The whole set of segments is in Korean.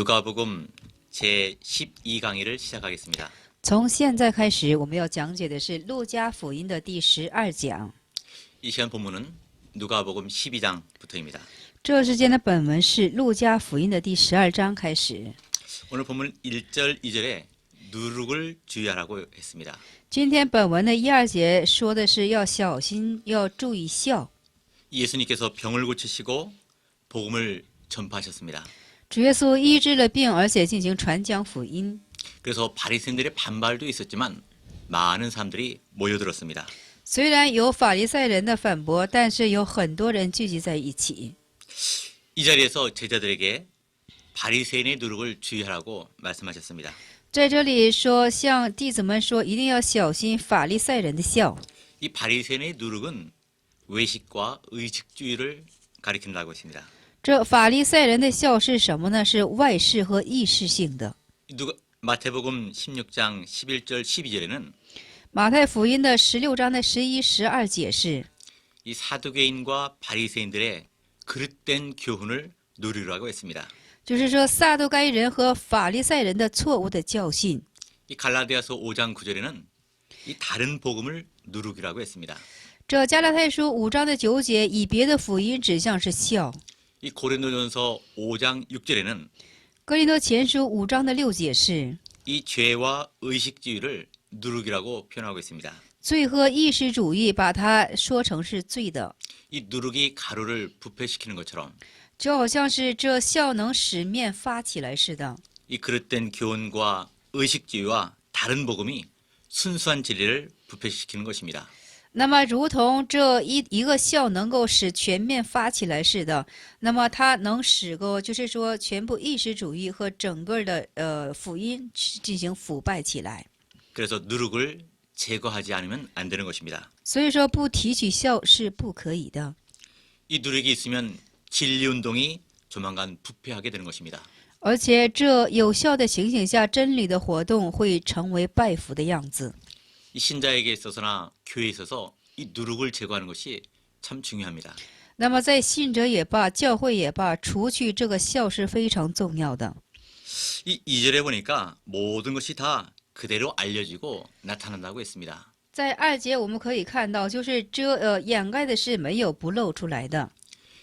누가복음 제 12강의를 시작하겠습니다. 从现在开始，我们要讲解的是路加福音的第12讲。 이 시간 본문은 누가복음 12장부터입니다. 这时间的本文是路加福音的第12章开始。 오늘 본문 1절, 2절에 누룩을 주의하라고 했습니다. 今天本文的1、2节说的是要小心，要注意笑。 예수님께서 병을 고치시고 복음을 전파하셨습니다. 主耶稣医治了病，而且进行传讲福音。 그래서 바리새인들의 반발도 있었지만 많은 사람들이 모여들었습니다. 虽然有法利赛人的反驳，但是有很多人聚集在一起。 이 자리에서 제자들에게 바리새인의 누룩을 주의하라고 말씀하셨습니다. 在这里说，向弟子们说，一定要小心法利赛人的笑。 이 바리새인의 누룩은 외식과 의식주의를 가리킨다고 했습니다. 这法利赛人的笑是什么呢？是外事和意识性的。 마태복음 16장 11절 12절에는 马太福音的16章的11、12解释， 이 사두개인과 바리새인들의 그릇된 교훈을 누리라고 했습니다. 就是说撒都该人和法利赛人的错误的教训。 이 갈라디아서 5장 9절에는 이 다른 복음을 누룩이라고 했습니다. 这加拉太书5章的9节，以别的福音指向是笑。 이 고린도전서 5장 6절에는 哥林多前书5章的6解释， 이 죄와 의식주의를 누룩이라고 표현하고 있습니다. 罪和意识主义把它说成是罪的， 이 누룩이 가루를 부패시키는 것처럼 就好像是这笑能使面发起来似的。 이 그릇된 교훈과 의식주의와 다른 복음이 순수한 진리를 부패시키는 것입니다. 那么，如同这一个笑能够使全面发起来似的，那么它能使就是说全部意识主义和整个的福音进行腐败起来。 그래서 누룩을 제거하지 않으면 안 되는 것입니다. 所以说，不提取笑是不可以的。 이 누룩이 있으면 진리 운동이 조만간 부패하게 되는 것입니다. 而且，这有效的情形下，真理的活动会成为败腐的样子。 이 신자에게 있어서나 교회에 있어서 이 누룩을 제거하는 것이 참 중요합니다. 那么，在信者也罢，教会也罢，除去这个笑是非常重要的。 이 2절에 보니까 모든 것이 다 그대로 알려지고 나타난다고 했습니다. 在2节我们可以看到，就是掩盖的是没有不露出来的。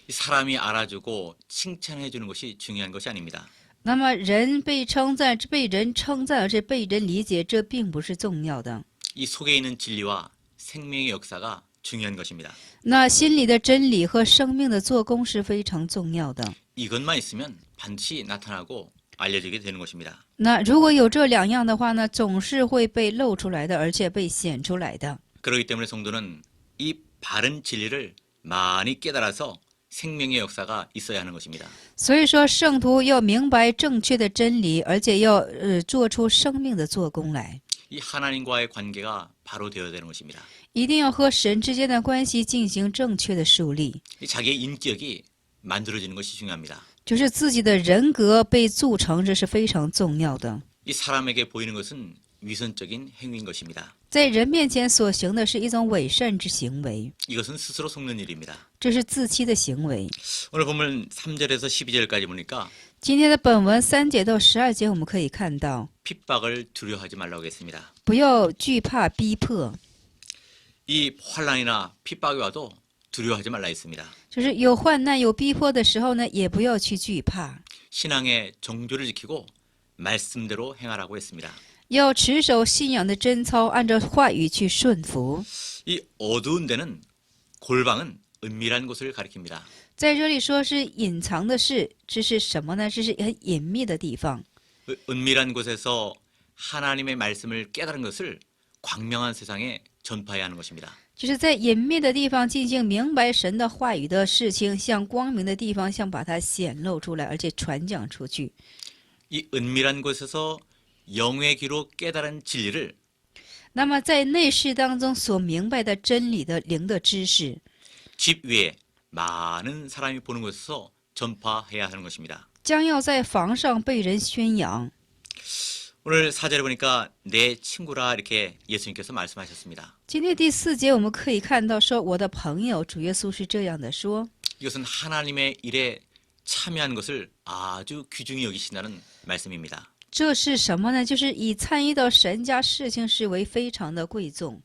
이 사람이 알아주고 칭찬해 주는 것이 중요한 것이 아닙니다. 那么人被称赞，被人称赞，而是被人理解，这并不是重要的。 이 속에 있는 진리와 생명의 역사가 중요한 것입니다. 那心里的真理和生命的做工是非常重要的。 이것만 있으면 반드시 나타나고 알려지게 되는 것입니다. 那如果有这2样的话呢，总是会被露出来的，而且被显出来的。 그렇기 때문에 성도는 이 바른 진리를 많이 깨달아서 생명의 역사가 있어야 하는 것입니다. 所以说，圣徒要明白正确的真理，而且要做出生命的做工来。 이 하나님과의 관계가 바로 되어야 되는 것입니다. 一定要和神之间的关系进行正确的树立， 이 자기의 인격이 만들어지는 것이 중요합니다. 就是自己的人格被铸成，这是非常重要的。 이 사람에게 보이는 것은 위선적인 행위인 것입니다. 在人面前所行的是一种伪善之行为， 이것은 스스로 속는 일입니다. 这是自欺的行为。 오늘 보면 3절에서 12절까지 보니까 今天的本文3节到12节，我们可以看到， 핍박을 두려워하지 말라고 했습니다. 不要惧怕逼迫， 이 환란이나 핍박이 와도 두려워하지 말라 했습니다. 就是有患难、有逼迫的时候呢，也不要去惧怕， 신앙의 정조를 지키고 말씀대로 행하라고 했습니다. 要持守信仰的贞操，按照话语去顺服。 이 어두운 데는 골방은 은밀한 곳을 가리킵니다. 在这里说是隐藏的事，这是什么呢？这是很隐秘的地方。 은밀한 곳에서 하나님의 말씀을 깨달은 것을 광명한 세상에 전파해야 하는 것입니다. 就是在隐秘的地方进行明白神的话语的事情，向光明的地方，向把它显露出来，而且传讲出去。 이 은밀한 곳에서 영의 귀로 깨달은 진리를 那么在内室当中所明白的真理的灵的知识， 집 위에 많은 사람이 보는 곳에서 전파해야 하는 것입니다. 将要在房上被人宣扬。 오늘 4절에 보니까 내 친구라 이렇게 예수님께서 말씀하셨습니다. 今天第4节我们可以看到说，我的朋友，主耶稣是这样的说， 이것은 하나님의 일에 참여하는 것을 아주 귀중히 여기신다는 말씀입니다. 这是什么呢？就是以参与到神家事情是为非常的贵重，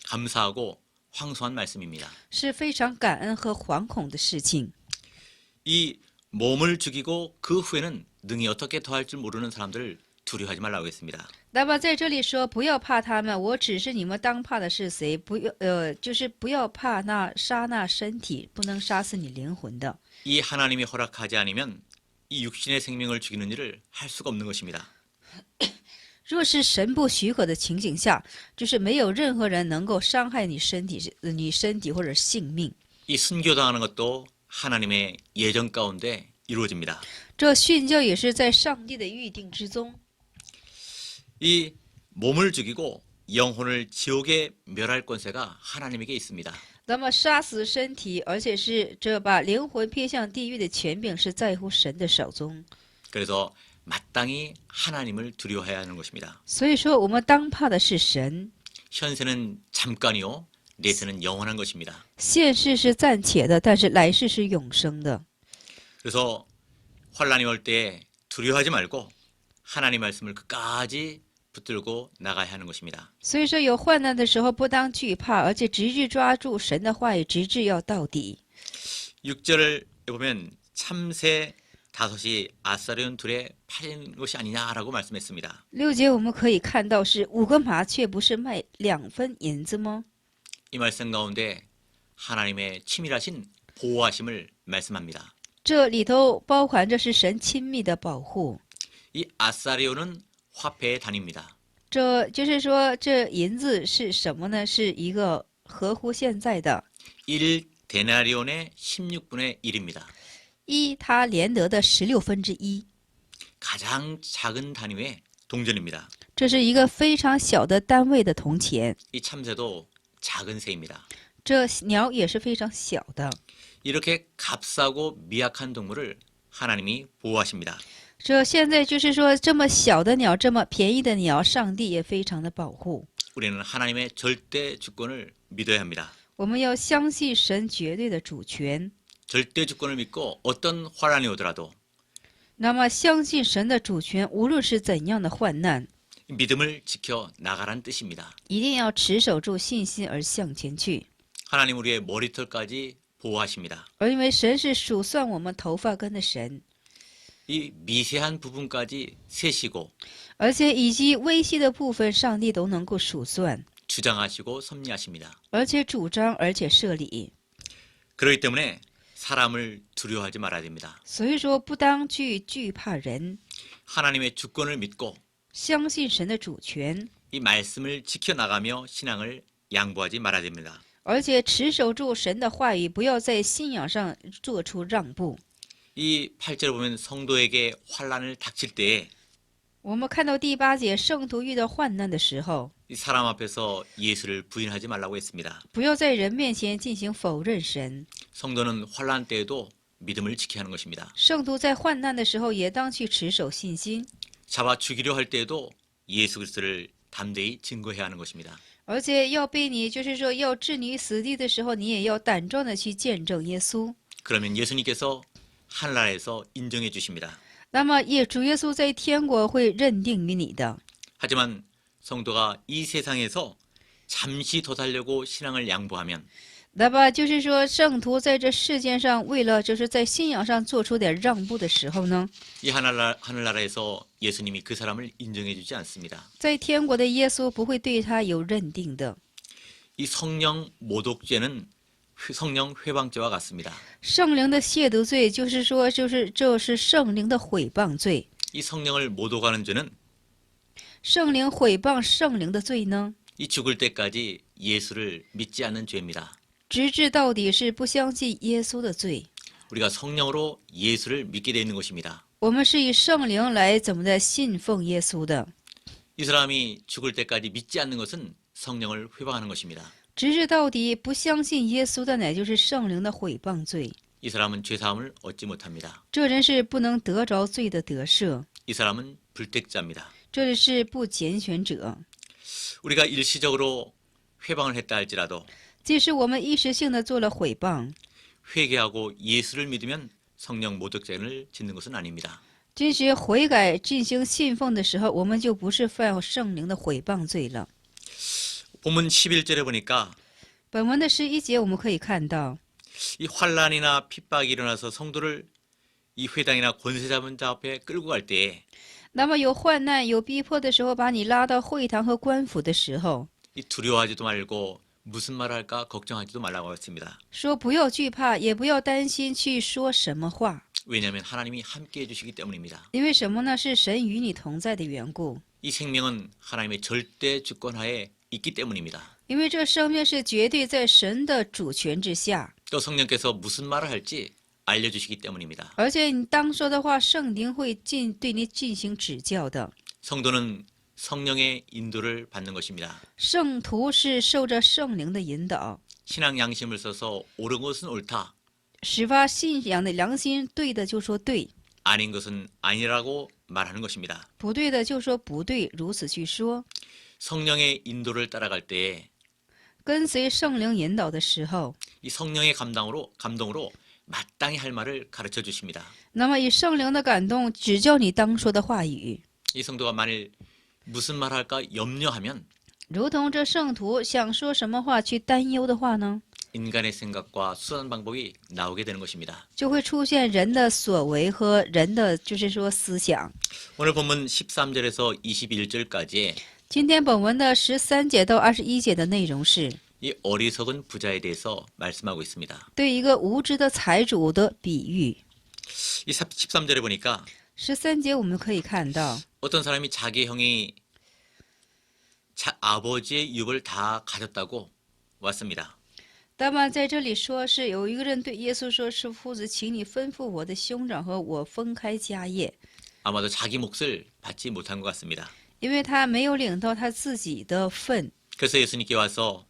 감사하고 황소한 말씀입니다. 是非常感恩和惶恐的事情。 이 몸을 죽이고 그 후에는 능히 어떻게 더할 줄 모르는 사람들을 두려워하지 말라고 했습니다. 那么在这里说，不要怕他们，我只是你们当怕的是谁？不要就是不要怕那杀那身体，不能杀死你灵魂的。 이 하나님이 허락하지 않으면 이 육신의 생명을 죽이는 일을 할 수가 없는 것입니다. 若是神不许可的情景下，就是没有任何人能够伤害你身体或者性命。 이 순교당하는 것도 하나님의 예정 가운데 이루어집니다. 这殉教也是在上帝的预定之中。 이 몸을 죽이고 영혼을 지옥에 멸할 권세가 하나님에게 있습니다. 那么杀死身体，而且是这把灵魂撇向地狱的权柄，是在乎神的手中。 그래서 마땅히 하나님을 두려워해야 하는 것입니다. 所以说，我们当怕的是神。 현세는 잠깐이요, 내세는 영원한 것입니다. 现世是暂且的，但是来世是永生的。 그래서 환란이 올 때 두려워하지 말고 하나님 말씀을 끝까지 붙들고 나가야 하는 것입니다. 所以说，有患难的时候，不当惧怕，而且直至抓住神的话语，直至要到底。 6절을 보면 참새 다섯이 아사리온 둘에 팔린 것이 아니냐라고 말씀했습니다. 6节我们可以看到是5个麻雀，不是卖2分银子吗？ 이 말씀 가운데 하나님의 치밀하신 보호하심을 말씀합니다. 这里头包含着是神亲密的保护。 이 아사리온은 화폐의 단위입니다. 这就是说，这银子是什么呢？是一个合乎现在的 1 데나리온의 16분의 1입니다. 他连得的1/16。 가장 작은 단위의 동전입니다. 这是一个非常小的单位的铜钱。 이 참새도 작은 새입니다. 这鸟也是非常小的。 이렇게 값싸고 미약한 동물을 하나님이 보호하십니다. 这现在就是说，这么小的鸟，这么便宜的鸟，上帝也非常的保护。 우리는 하나님의 절대 주권을 믿어야 합니다. 我们要相信神绝对的主权。 절대 주권을 믿고 어떤 환란이 오더라도 那么，相信神的主权，无论是怎样的患难， 믿음을 지켜 나가란 뜻입니다. 一定要持守住信心而向前去。 하나님 우리의 머리털까지 보호하십니다. 而因为神是数算我们头发根的神， 이 미세한 부분까지 세시고 而且以及微细的部分，上帝都能够数算， 주장하시고 섭리하십니다. 而且主张，而且设理。 그렇기 때문에 사람을 두려워하지 말아야 됩니다. 所以说，不当去惧怕人， 하나님의 주권을 믿고 相信神的主权， 이 말씀을 지켜나가며 신앙을 양보하지 말아야 됩니다. 而且持守住神的话语，不要在信仰上做出让步。 이 8절 보면 성도에게 환란을 닥칠 때에 我们看到第8节，圣徒遇到患难的时候， 이 사람 앞에서 예수를 부인하지 말라고 했습니다. 不要在人面前进行否认神。 성도는 환란 때에도 믿음을 지켜야 하는 것입니다. 圣徒在患难的时候，也当去持守信心， 잡아 죽이려 할 때에도 예수 그리스도를 담대히 증거해야 하는 것입니다. 而且要被你，就是说要置你于死地的时候，你也要胆壮的去见证耶稣。 그러면 예수님께서 하늘나라에서 인정해 주십니다. 那么主耶稣在天国会认定于你的。 하지만 성도가 이 세상에서 잠시 더 살려고 신앙을 양보하면 那么就是说，圣徒在这世界上，为了就是在信仰上做出点让步的时候呢， 이 하늘나라에서 예수님이 그 사람을 인정해 주지 않습니다. 在天国的耶稣不会对他有认定的。 이 성령 모독죄는 성령 회방죄와 같습니다. 圣灵的亵渎罪，就是说，这是圣灵的毁谤罪。 이 성령을 모독하는 죄는 圣灵毁谤圣灵的罪呢， 이 죽을 때까지 예수를 믿지 않는 죄입니다. 直至到底是不相信耶稣的罪。 우리가 성령으로 예수를 믿게 되어 있는 것입니다. 我们是以圣灵来怎么的信奉耶稣的。 이 사람이 죽을 때까지 믿지 않는 것은 성령을 회방하는 것입니다. 直至到底不相信耶稣的，乃就是圣灵的毁谤罪。 이 사람은 죄사함을 얻지 못합니다. 这人是不能得着罪的得赦， 이 사람은 불택자입니다. 这是不拣选者。 우리가 일시적으로 회방을 했다 할지라도 即使我们一时性的做了毁谤， 회개하고 예수를 믿으면 성령 모독죄를 짓는 것은 아닙니다. 进行悔改、进行信奉的时候，我们就不是犯圣灵的毁谤罪了。 본문 11절에 보니까 本文的11节我们可以看到， 이 환란이나 핍박이 일어나서 성도를 이 회당이나 권세 잡은 자 앞에 끌고 갈 때에 那么有患难、有逼迫的时候，把你拉到会堂和官府的时候， 이 두려워하지도 말고 무슨 말을 할까 걱정하지도 말라고 했습니다. 说不要惧怕，也不要担心去说什么话， 왜냐하면 하나님이 함께 해주시기 때문입니다. 因为什么呢？是神与你同在的缘故。 이 생명은 하나님의 절대 주권하에 있기 때문입니다. 因为这生命是绝对在神的主权之下， 또 성령께서 무슨 말을 할지 알려주시기 때문입니다. 而且你当说的话，圣灵会对你进行指教的。 성도는 성령의 인도를 받는 것입니다. 圣徒是受着圣灵的引导， 신앙 양심을 써서 옳은 것은 옳다, 始发信仰的良心，对的就说对， 아닌 것은 아니라고 말하는 것입니다. 不对的就说不对，如此去说。 성령의 인도를 따라갈 때에 跟随圣灵引导的时候， 이 성령의 감동으로 마땅히 할 말을 가르쳐 주십니다. 那么以圣灵的感动指教你当说的话语， 이 성도가 만일 무슨 말 할까 염려하면 如同这圣徒想说什么话去担忧的话呢， 인간의 생각과 수단 방법이 나오게 되는 것입니다. 就会出现人的所为和人的就是说思想。 오늘 본문 13절에서 21절까지 今天本文的13节到21节的内容是 이 어리석은 부자에 대해서 말씀하고 있습니다. 对一个无知的财主的比喻。 이 13절에 보니까 13节我们可以看到， 어떤 사람이 자기 형이 아버지의 유업을 다 가졌다고 왔습니다. 那么在这里说是有一个人对耶稣说：“是夫子，请你吩咐我的兄长和我分开家业， 아마도 자기 몫을 받지 못한 것 같습니다. 因为他没有领到他自己的份。 그래서 예수님께 와서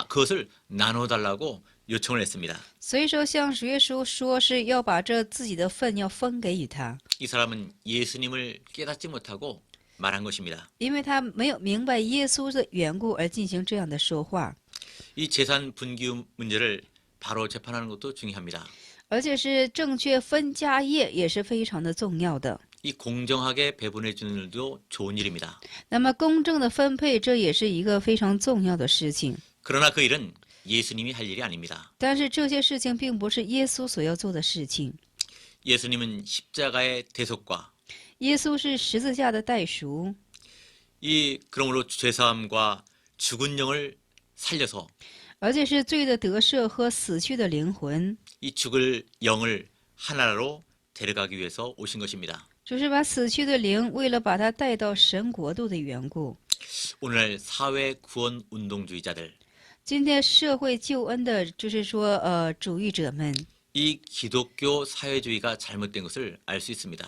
그것을 나눠달라고 요청을 했습니다. 所以说，向主耶稣说是要把这自己的份要分给予他， 이 사람은 예수님을 깨닫지 못하고 말한 것입니다. 因为他没有明白耶稣的缘故而进行这样的说话， 이 재산 분기 문제를 바로 재판하는 것도 중요합니다. 而且是正确分家业也是非常的重要的。 이 공정하게 배분해 주는 일도 좋은 일입니다. 那么公正的分配，这也是一个非常重要的事情。 그러나 그 일은 예수님이 할 일이 아닙니다. 但是这些事情并不是耶稣所要做的事情。 예수님은 십자가의 대속과 耶稣是十字架的代赎， 그러므로 죄사함과 죽은 영을 살려서 而且是罪的得赦和死去的灵魂， 이 죽을 영을 하나로 데려가기 위해서 오신 것입니다. 就是把死去的灵，为了把它带到神国度的缘故。 오늘날 사회 구원 운동주의자들 今天社会救恩的，就是说主义者们， 이 기독교 사회주의가 잘못된 것을 알 수 있습니다.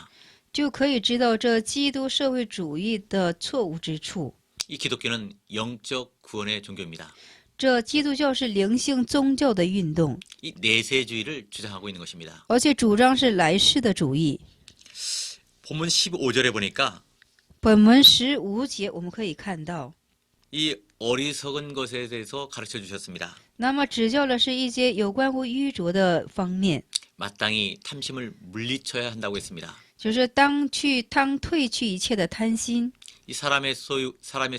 就可以知道这基督社会主义的错误之处。 이 기독교는 영적 구원의 종교입니다. 这基督教是灵性宗教的运动， 이 내세주의를 주장하고 있는 것입니다. 而且主张是来世的主义。 본문 15절에 보니까 本文15节我们可以看到， 이 어리석은 것에 대해서 가르쳐 주셨습니다. 那么指教的是一些有关乎愚拙的方面， 마땅히 탐심을 물리쳐야 한다고 했습니다. 就是当褪去一切的贪心， 이 사람의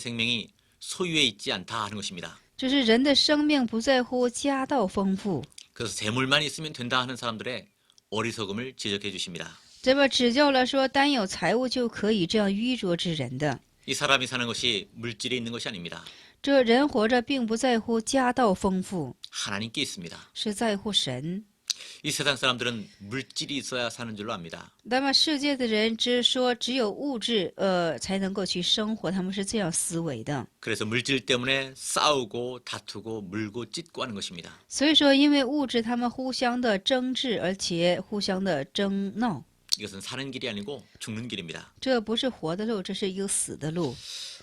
생명이 소유에 있지 않다 하는 것입니다. 就是人的生命不在乎家道丰富。 그래서 재물만 있으면 된다 하는 사람들의 어리석음을 지적해 주십니다. 这么指教了说，单有财物就可以这样愚拙之人的。 이 사람이 사는 것이 물질에 있는 것이 아닙니다. 这人活着并不在乎家道丰富， 하나님께 있습니다. 是在乎神。 이 세상 사람들은 물질이 있어야 사는 줄로 압니다. 那么世界的人说只有物质才能够去生活，他们是这样思维的。 그래서 물질 때문에 싸우고 다투고 물고 찢고 하는 것입니다. 所以说，因为物质，他们互相的争执，而且互相的争闹。 이것은 사는 길이 아니고 죽는 길입니다. 这不是活的路，这是一个死的路。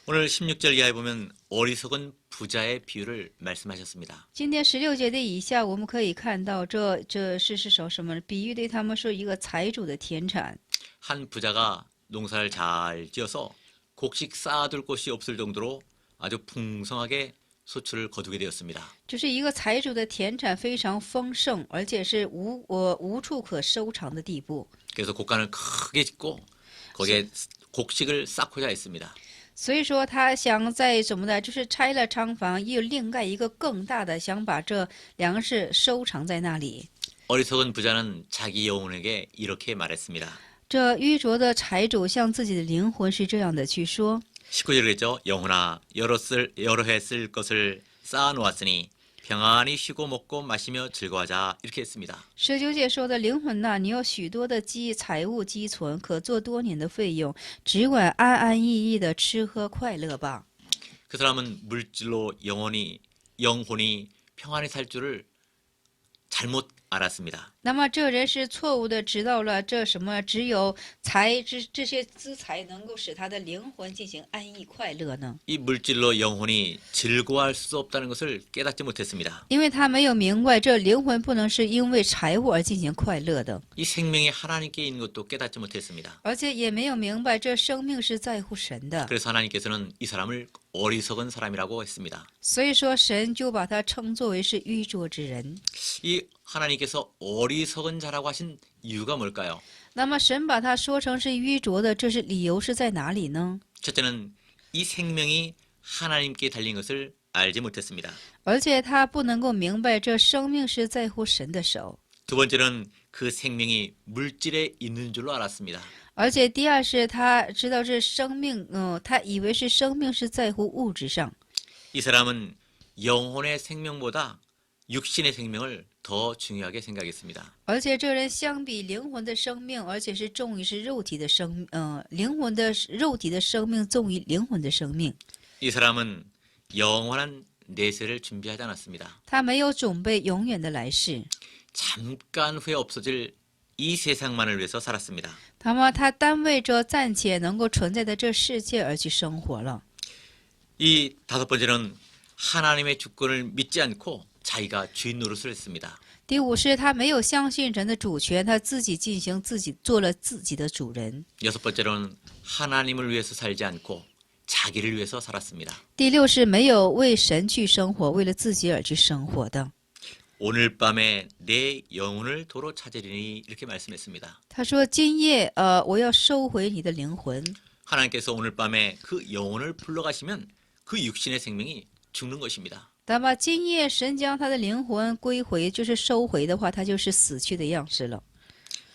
오늘 16절 이하에 보면 어리석은 부자의 비유를 말씀하셨습니다. 今天16节的以下，我们可以看到这是什么？比喻对他们说一个财主的田产。 한 부자가 농사를 잘 지어서 곡식 쌓아둘 곳이 없을 정도로 아주 풍성하게 소출을 거두게 되었습니다. 就是一个财主的田产非常丰盛，而且是无处可收藏的地步。 그래서 곡간을 크게 짓고 거기에 곡식을 쌓고자 했습니다. 所以说他想在怎么的，就是拆了仓房，又另盖一个更大的，想把这粮食收藏在那里。 어리석은 부자는 자기 영혼에게 이렇게 말했습니다. 这愚拙的财主向自己的灵魂是这样的去说： 19절에 그랬죠. 영혼아 여러 해 쓸 것을 쌓아놓았으니 평안히 쉬고 먹고 마시며 즐거워하자 이렇게 했습니다. 19节说的灵魂呐，你有许多的财物积存，可做多年的费用，只管安安逸逸的吃喝快乐吧。 그 사람은 물질로 영혼이 평안히 살 줄을 잘못 알았습니다. 那么这人是错误的知道了这什么，只有这些资财能够使他的灵魂进行安逸快乐呢？ 이 물질로 영혼이 즐거워할 수 없다는 것을 깨닫지 못했습니다. 因为他没有明白，这灵魂不能是因为财物而进行快乐的， 이 생명이 하나님께 있는 것도 깨닫지 못했습니다. 而且也没有明白这生命是在乎神的。 그래서 하나님께서는 이 사람을 어리석은 사람이라고 했습니다. 所以说，神就把他称作为是愚拙之人。 이 하나님께서 어리석은 자라고 하신 이유가 뭘까요? 那么神把他说成是愚拙的，这是理由是在哪里呢？ 첫째는 이 생명이 하나님께 달린 것을 알지 못했습니다. 而且他不能够明白这生命是在乎神的手。 두 번째는 그 생명이 물질에 있는 줄로 알았습니다. 而且第二是他知道这生命，他以为是生命是在乎物质上。 이 사람은 영혼의 생명보다 육신의 생명을 더 중요하게 생각했습니다. 而且这人相比灵魂的生命，而且是重于是肉体的灵魂的肉体的生命重于灵魂的生命。 이 사람은 영원한 내세를 준비하지 않았습니다. 他没有准备永远的来世， 잠깐 후에 없어질 이 세상만을 위해서 살았습니다. 那么他单为着暂且能够存在的这世界而去生活了。 이 다섯 번째는 하나님의 주권을 믿지 않고 자기가 주인 노릇을 했습니다. 第五是他没有相信人的主权，他自己做了自己的主人。 여섯 번째로는 하나님을 위해서 살지 않고 자기를 위해서 살았습니다. 第六是没有为神去生活，为了自己而去生活的。 오늘 밤에 내 영혼을 도로 찾으리니 이렇게 말씀했습니다. 他说：“今夜，我要收回你的灵魂。 하나님께서 오늘 밤에 그 영혼을 불러가시면 그 육신의 생명이 죽는 것입니다. 那么今夜神将他的灵魂归回，就是收回的话，他就是死去的样式了。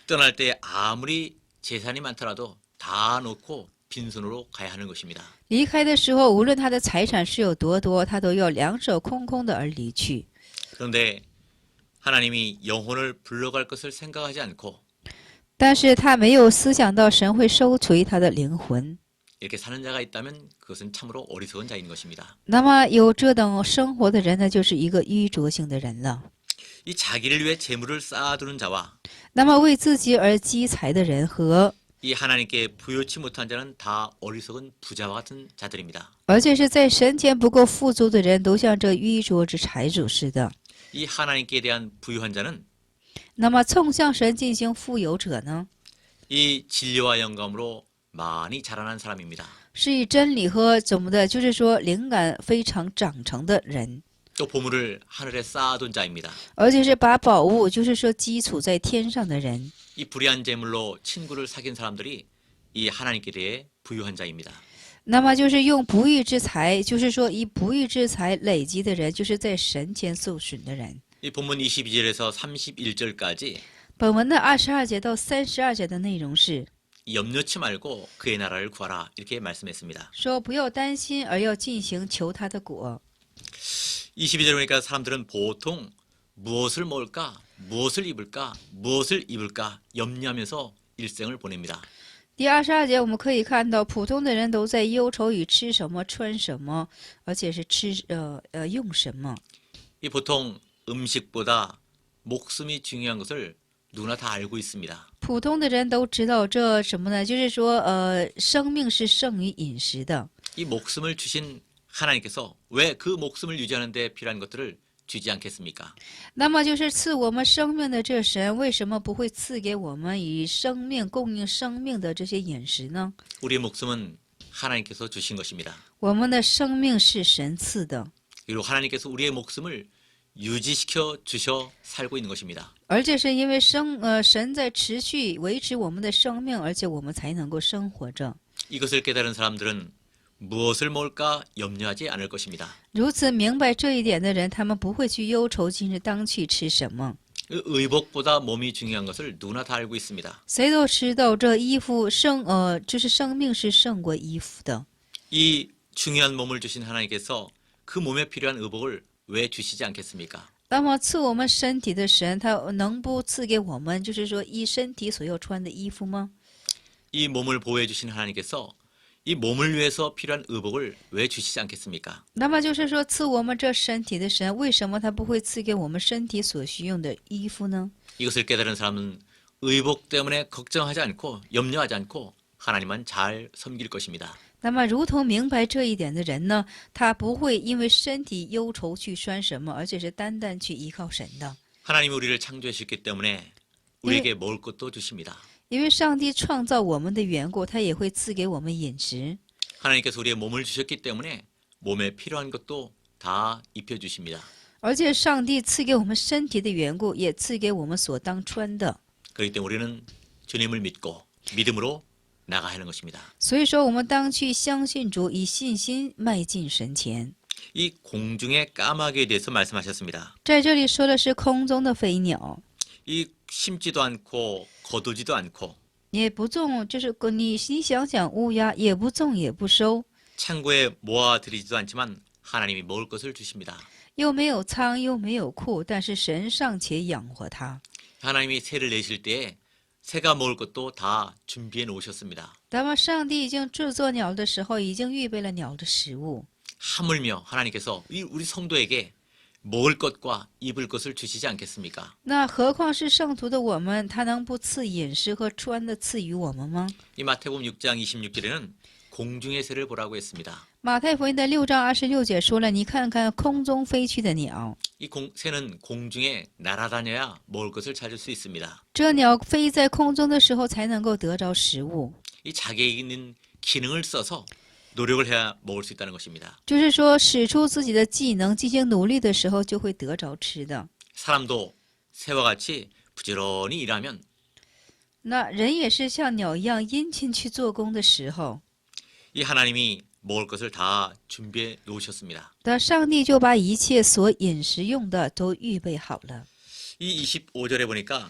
떠날 때 아무리 재산이 많더라도 다 놓고 빈손으로 가야 하는 것입니다. 离开的时候，无论他的财产是有多多，他都要两手空空的而离去。 그런데 하나님이 영혼을 불러갈 것을 생각하지 않고 但是他没有思想到神会收回他的灵魂。 이렇게 사는 자가 있다면 그것은 참으로 어리석은 자인 것입니다. 那么有这等生活的人呢，就是一个愚拙性的人了。 이 자기를 위해 재물을 쌓아두는 자와 那么为自己而积财的人和 이 하나님께 부요치 못한 자는 다 어리석은 부자와 같은 자들입니다. 而且是在神前不够富足的人，都像这愚拙之财主似的。 이 하나님께 대한 부유한 자는 那么冲向神进行富有者呢， 이 진리와 영감으로 많이 자라난 사람입니다. 是以真理和怎么的，就是说灵感非常长成的人， 또 보물을 하늘에 쌓아둔 자입니다. 而且是把宝物，就是说基础在天上的人。 이 불의한 재물로 친구를 사귄 사람들이 이 하나님께 대해 부유한 자입니다. 那么就是用不义之财，就是说以不义之财累积的人，就是在神前受损的人。 이 본문 22절에서 31절까지 本文的22节到32节的内容是 염려치 말고 그의 나라를 구하라 이렇게 말씀했습니다. 说不要担心，而要进行求他的果。 22절 보니까 사람들은 보통 무엇을 먹을까, 무엇을 입을까 염려하면서 일생을 보냅니다. 第22节我们可以看到，普通的人都在忧愁于吃什么、穿什么，而且是用什么。 이 보통 음식보다 목숨이 중요한 것을 누구나 다 알고 있습니다. 普通的人都知道这什么呢？就是说，生命是胜于饮食的。 이 목숨을 주신 하나님께서 왜 그 목숨을 유지하는 데 필요한 것들을 주지 않겠습니까? 那么就是赐我们生命的这神，为什么不会赐给我们以生命供应生命的这些饮食呢？ 우리의 목숨은 하나님께서 주신 것입니다. 我们的生命是神赐的， 그리고 하나님께서 우리의 목숨을 유지시켜 주셔 살고 있는 것입니다. 而且是因为神在持续维持我们的生命，而且我们才能够生活着。 이것을 깨달은 사람들은 무엇을 먹을까 염려하지 않을 것입니다. 如此明白这一点的人，他们不会去忧愁今日当去吃什么。 의복보다 몸이 중요한 것을 누구나 다 알고 있습니다. 谁都知道这衣服就是生命是胜过衣服的。 이 중요한 몸을 주신 하나님께서 그 몸에 필요한 의복을 왜 주시지 않겠습니까? 那么赐我们身体的神，他能不赐给我们，就是说一身体所要穿的衣服吗？ 이 몸을 보호해 주신 하나님께서 이 몸을 위해서 필요한 의복을 왜 주시지 않겠습니까? 那么就是说，赐我们这身体的神，为什么他不会赐给我们身体所需用的衣服呢？ 이것을 깨달은 사람은 의복 때문에 걱정하지 않고 염려하지 않고 하나님만 잘 섬길 것입니다. 那么，如同明白这一点的人呢，他不会因为身体忧愁去穿什么，而且是单单去依靠神的。 하나님이 우리를 창조하셨기 때문에 우리에게 먹을 것도 주십니다. 因为上帝创造我们的缘故，他也会赐给我们饮食。 하나님께서 우리의 몸을 주셨기 때문에 몸에 필요한 것도 다 입혀 주십니다. 而且，上帝赐给我们身体的缘故，也赐给我们所当穿的。 그렇기 때문에 우리는 주님을 믿고 믿음으로 나가야 하는 것입니다. 所以说，我们当去相信主，以信心迈进神前。 이 공중의 까마귀에 대해서 말씀하셨습니다. 在这里说的是空中的飞鸟， 이 심지도 않고 거두지도 않고 也不种，就是你想想乌鸦，也不种也不收， 창고에 모아들이지도 않지만 하나님이 먹을 것을 주십니다. 又没有仓，又没有库，但是神尚且养活它。 하나님이 새를 내실 때에 새가 먹을 것도 다 준비해 놓으셨습니다. 那么，上帝已经制作鸟的时候，已经预备了鸟的食物。 하물며 하나님께서 우리 성도에게 먹을 것과 입을 것을 주시지 않겠습니까? 那何况是圣徒的我们，他能不赐饮食和穿的赐予我们吗？ 이 마태복음 6장 26절에는 공중의 새를 보라고 했습니다. 马太福音的6章26节说了，你看看空中飞去的鸟， 이 새는 공중에 날아다녀야 먹을 것을 찾을 수 있습니다. 这鸟飞在空中的时候才能够得着食物。 이 자기에 있는 기능을 써서 노력을 해야 먹을 수 있다는 것입니다. 就是说，使出自己的技能进行努力的时候，就会得着吃的。 사람도 새와 같이 부지런히 일하면 那人也是像鸟一样殷勤去做工的时候， 이 하나님이 먹을 것을 다 준비해 놓으셨습니다. 那上帝就把一切所饮食用的都预备好了。 이 25절에 보니까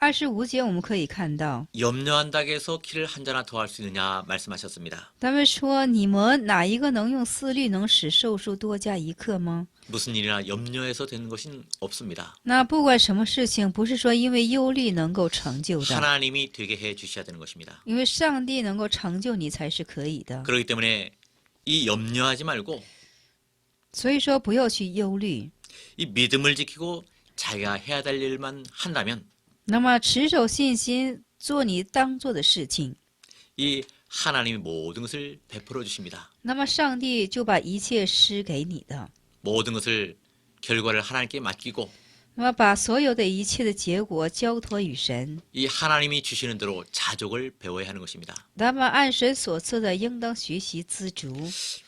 25节我们可以看到， 염려한다고 해서 키를 한 잔나 더 할 수 있느냐 말씀하셨습니다. 他们说：“你们哪一个能用思虑能使寿数多加一刻吗？ 무슨 일이나 염려해서 되는 것은 없습니다. 那不管什么事情，不是说因为忧虑能够成就的， 하나님이 되게 해 주셔야 되는 것입니다. 因为上帝能够成就你才是可以的。 그렇기 때문에 이 염려하지 말고 所以说，不要去忧虑。 이 믿음을 지키고 자기가 해야 될 일만 한다면 那么持守信心，做你当做的事情， 이 하나님이 모든 것을 베풀어 주십니다. 那么上帝就把一切施给你的。 모든 것을 결과를 하나님께 맡기고 那么把所有的一切的结果交托于神。 이 하나님이 주시는 대로 자족을 배워야 하는 것입니다. 那么按神所赐的，应当学习知足。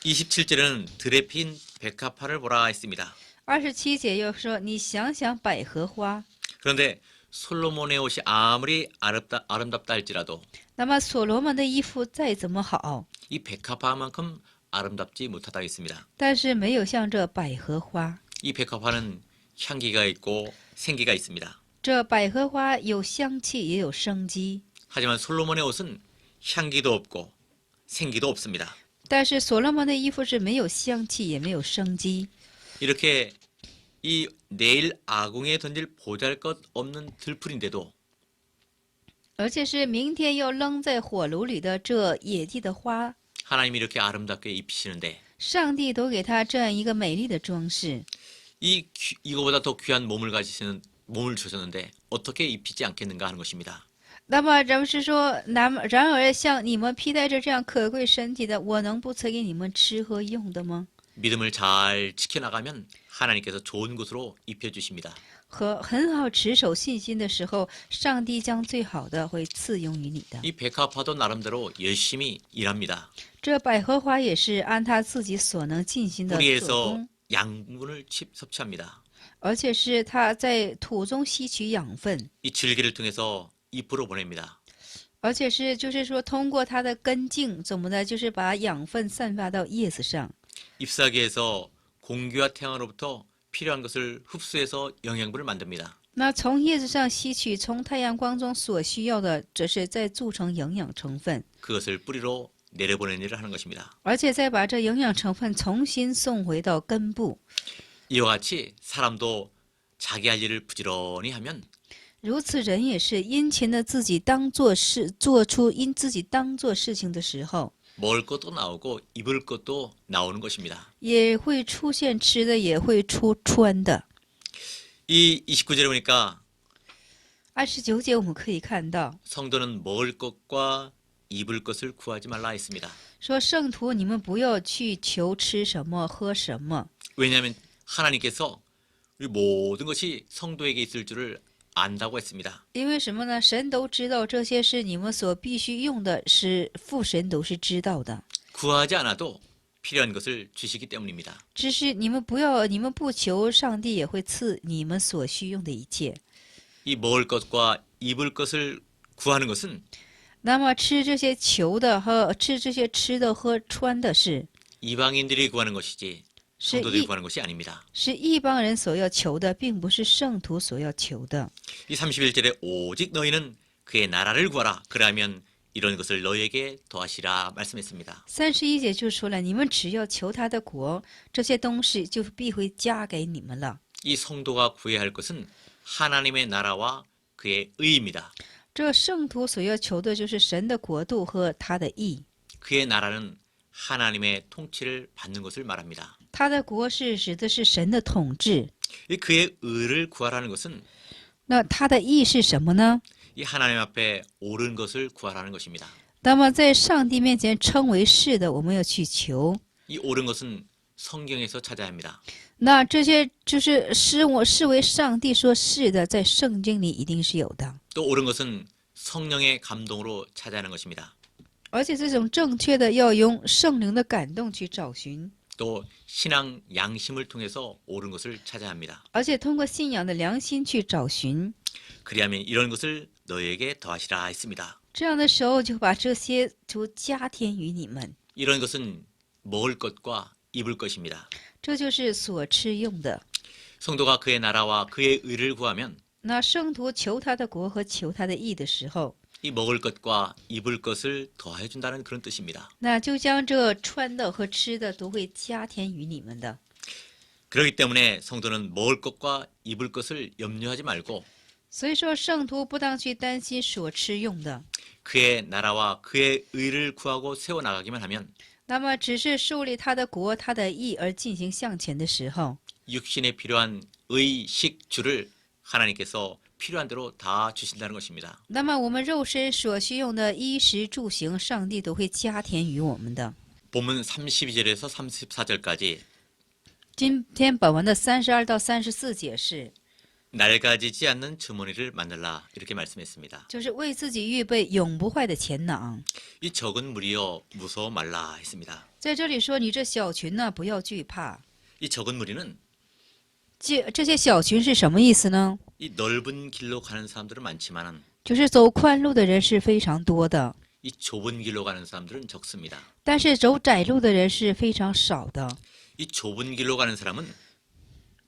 27절에는 들에 핀 백합화를 보라 했습니다. 27节又说：“你想想百合花。 그런데 솔로몬의 옷이 아무리 아름답다 할지라도 那么所罗门的衣服再怎么好， 이 백합화만큼 아름답지 못하다 했습니다. 但是没有像这百合花。 이 백합화는 향기가 있고 생기가 있습니다. 这百合花有香气，也有生机。 하지만 솔로몬의 옷은 향기도 없고 생기도 없습니다. 但是所罗门的衣服是没有香气，也没有生机。 이렇게 이 내일 아궁에 던질 보잘것없는 들풀인데도 而且是明天要扔在火炉里的这野地的花， 하나님이 이렇게 아름답게 입히시는데 上帝都给他这样一个美丽的装饰。 이거보다 더 귀한 몸을 주셨는데 어떻게 입히지 않겠는가 하는 것입니다. 那么咱们是说，然而像你们披戴着这样可贵身体的，我能不赐给你们吃和用的吗？ 믿음을 잘 지켜나가면 하나님께서 좋은 곳으로 입혀주십니다. 和很好持守信心的时候，上帝将最好的会赐用于你的。 이 백합화도 나름대로 열심히 일합니다. 这百合花也是按他自己所能尽心的做 뿌리에서 工， 양분을 섭취합니다. 而且是它在土中吸取养分， 이 줄기를 통해서 잎으로 보냅니다. 而且是就是说通过它的根茎怎么的，就是把养分散发到叶子上。 잎사귀에서 공기와 태양으로부터 필요한 것을 흡수해서 영양분을 만듭니다. 那从叶子上吸取从太阳光中所需要的，这是再铸成营养成分， 그것을 뿌리로 내려보내는 일을 하는 것입니다. 而且再把这营养成分重新送回到根部。 이와 같이 사람도 자기 할 일을 부지런히 하면 如此，人也是殷勤的自己当做事，做出因自己当做事情的时候， 먹을 것도 나오고 입을 것도 나오는 것입니다. 也会出现吃的，也会出穿的。 이 29절에 보니까 29节我们可以看到， 성도는 먹을 것과 입을 것을 구하지 말라 했습니다. 说圣徒你们不要去求吃什么喝什么， 왜냐하면 하나님께서 우리 모든 것이 성도에게 있을 줄을 안다고 했습니다. 因为什么呢？神都知道这些是你们所必须用的，是父神都是知道的。 구하지 않아도 필요한 것을 주시기 때문입니다. 只是你们不要，你们不求，上帝也会赐你们所需用的一切。 이 먹을 것과 입을 것을 구하는 것은 那么吃这些求的和吃这些吃的和穿的是 이방인들이 구하는 것이지 是 성도들이 异 구하는 것이 아닙니다. 是异邦人所要求的，并不是圣徒所要求的。 이 31절에 오직 너희는 그의 나라를 구하라. 그러면 이런 것을 너희에게 더하시라 말씀했습니다. 31节就说了，你们只要求他的国，这些东西就必会加给你们了。 이 성도가 구해야 할 것은 하나님의 나라와 그의 의입니다. 这圣徒所要求的就是神的国度和他的义。 그의 나라는 하나님의 통치를 받는 것을 말합니다. 他的国是指的是神的统治， 이 그의 의를 구하라는 것은 那他的义是什么呢？ 이 하나님 앞에 옳은 것을 구하라는 것입니다. 那么在上帝面前称为是的，我们要去求。 이 옳은 것은 성경에서 찾아야 합니다. 那这些就是视为上帝说是的，在圣经里一定是有的。 또 옳은 것은 성령의 감동으로 찾아야 하는 것입니다. 而且这种正确的要用圣灵的感动去找寻， 또 신앙 양심을 통해서 옳은 것을 찾아야 합니다. 而且通过信仰的良心去找寻。 그리하면 이런 것을 너희에게 더하시라 했습니다. 这样的时候，就把这些就加添于你们。 이런 것은 먹을 것과 입을 것입니다. 这就是所吃用的。 성도가 그의 나라와 그의 의를 구하면 那圣徒求他的国和求他的义的时候， 이 먹을 것과 입을 것을 더해 준다는 그런 뜻입니다. 那就将这穿的和吃的都会加添于你们的。 그렇기 때문에 성도는 먹을 것과 입을 것을 염려하지 말고 所以说，圣徒不当去担心所吃用的， 그의 나라와 그의 의를 구하고 세워 나가기만 하면 那么只是树立他的国、他的义而进行向前的时候， 육신에 필요한 의식주를 하나님께서 필요한 대로 다 주신다는 것입니다. 那么我们肉身所需用的衣食住行，上帝都会加添于我们的。 본문 32절에서 34절까지 今天本文的32到34节是， 낡아지지 않는 주머니를 만들라 이렇게 말씀했습니다. 就是为自己预备永不坏的钱囊。 이 적은 무리여 무서워 말라 했습니다. 在这里说，你这小群呢，不要惧怕。 이 적은 무리는 这些小群是什么意思呢？ 이 넓은 길로 가는 사람들은 많지만은 就是走宽路的人是非常多的， 이 좁은 길로 가는 사람들은 적습니다. 但是走窄路的人是非常少的。 이 좁은 길로 가는 사람은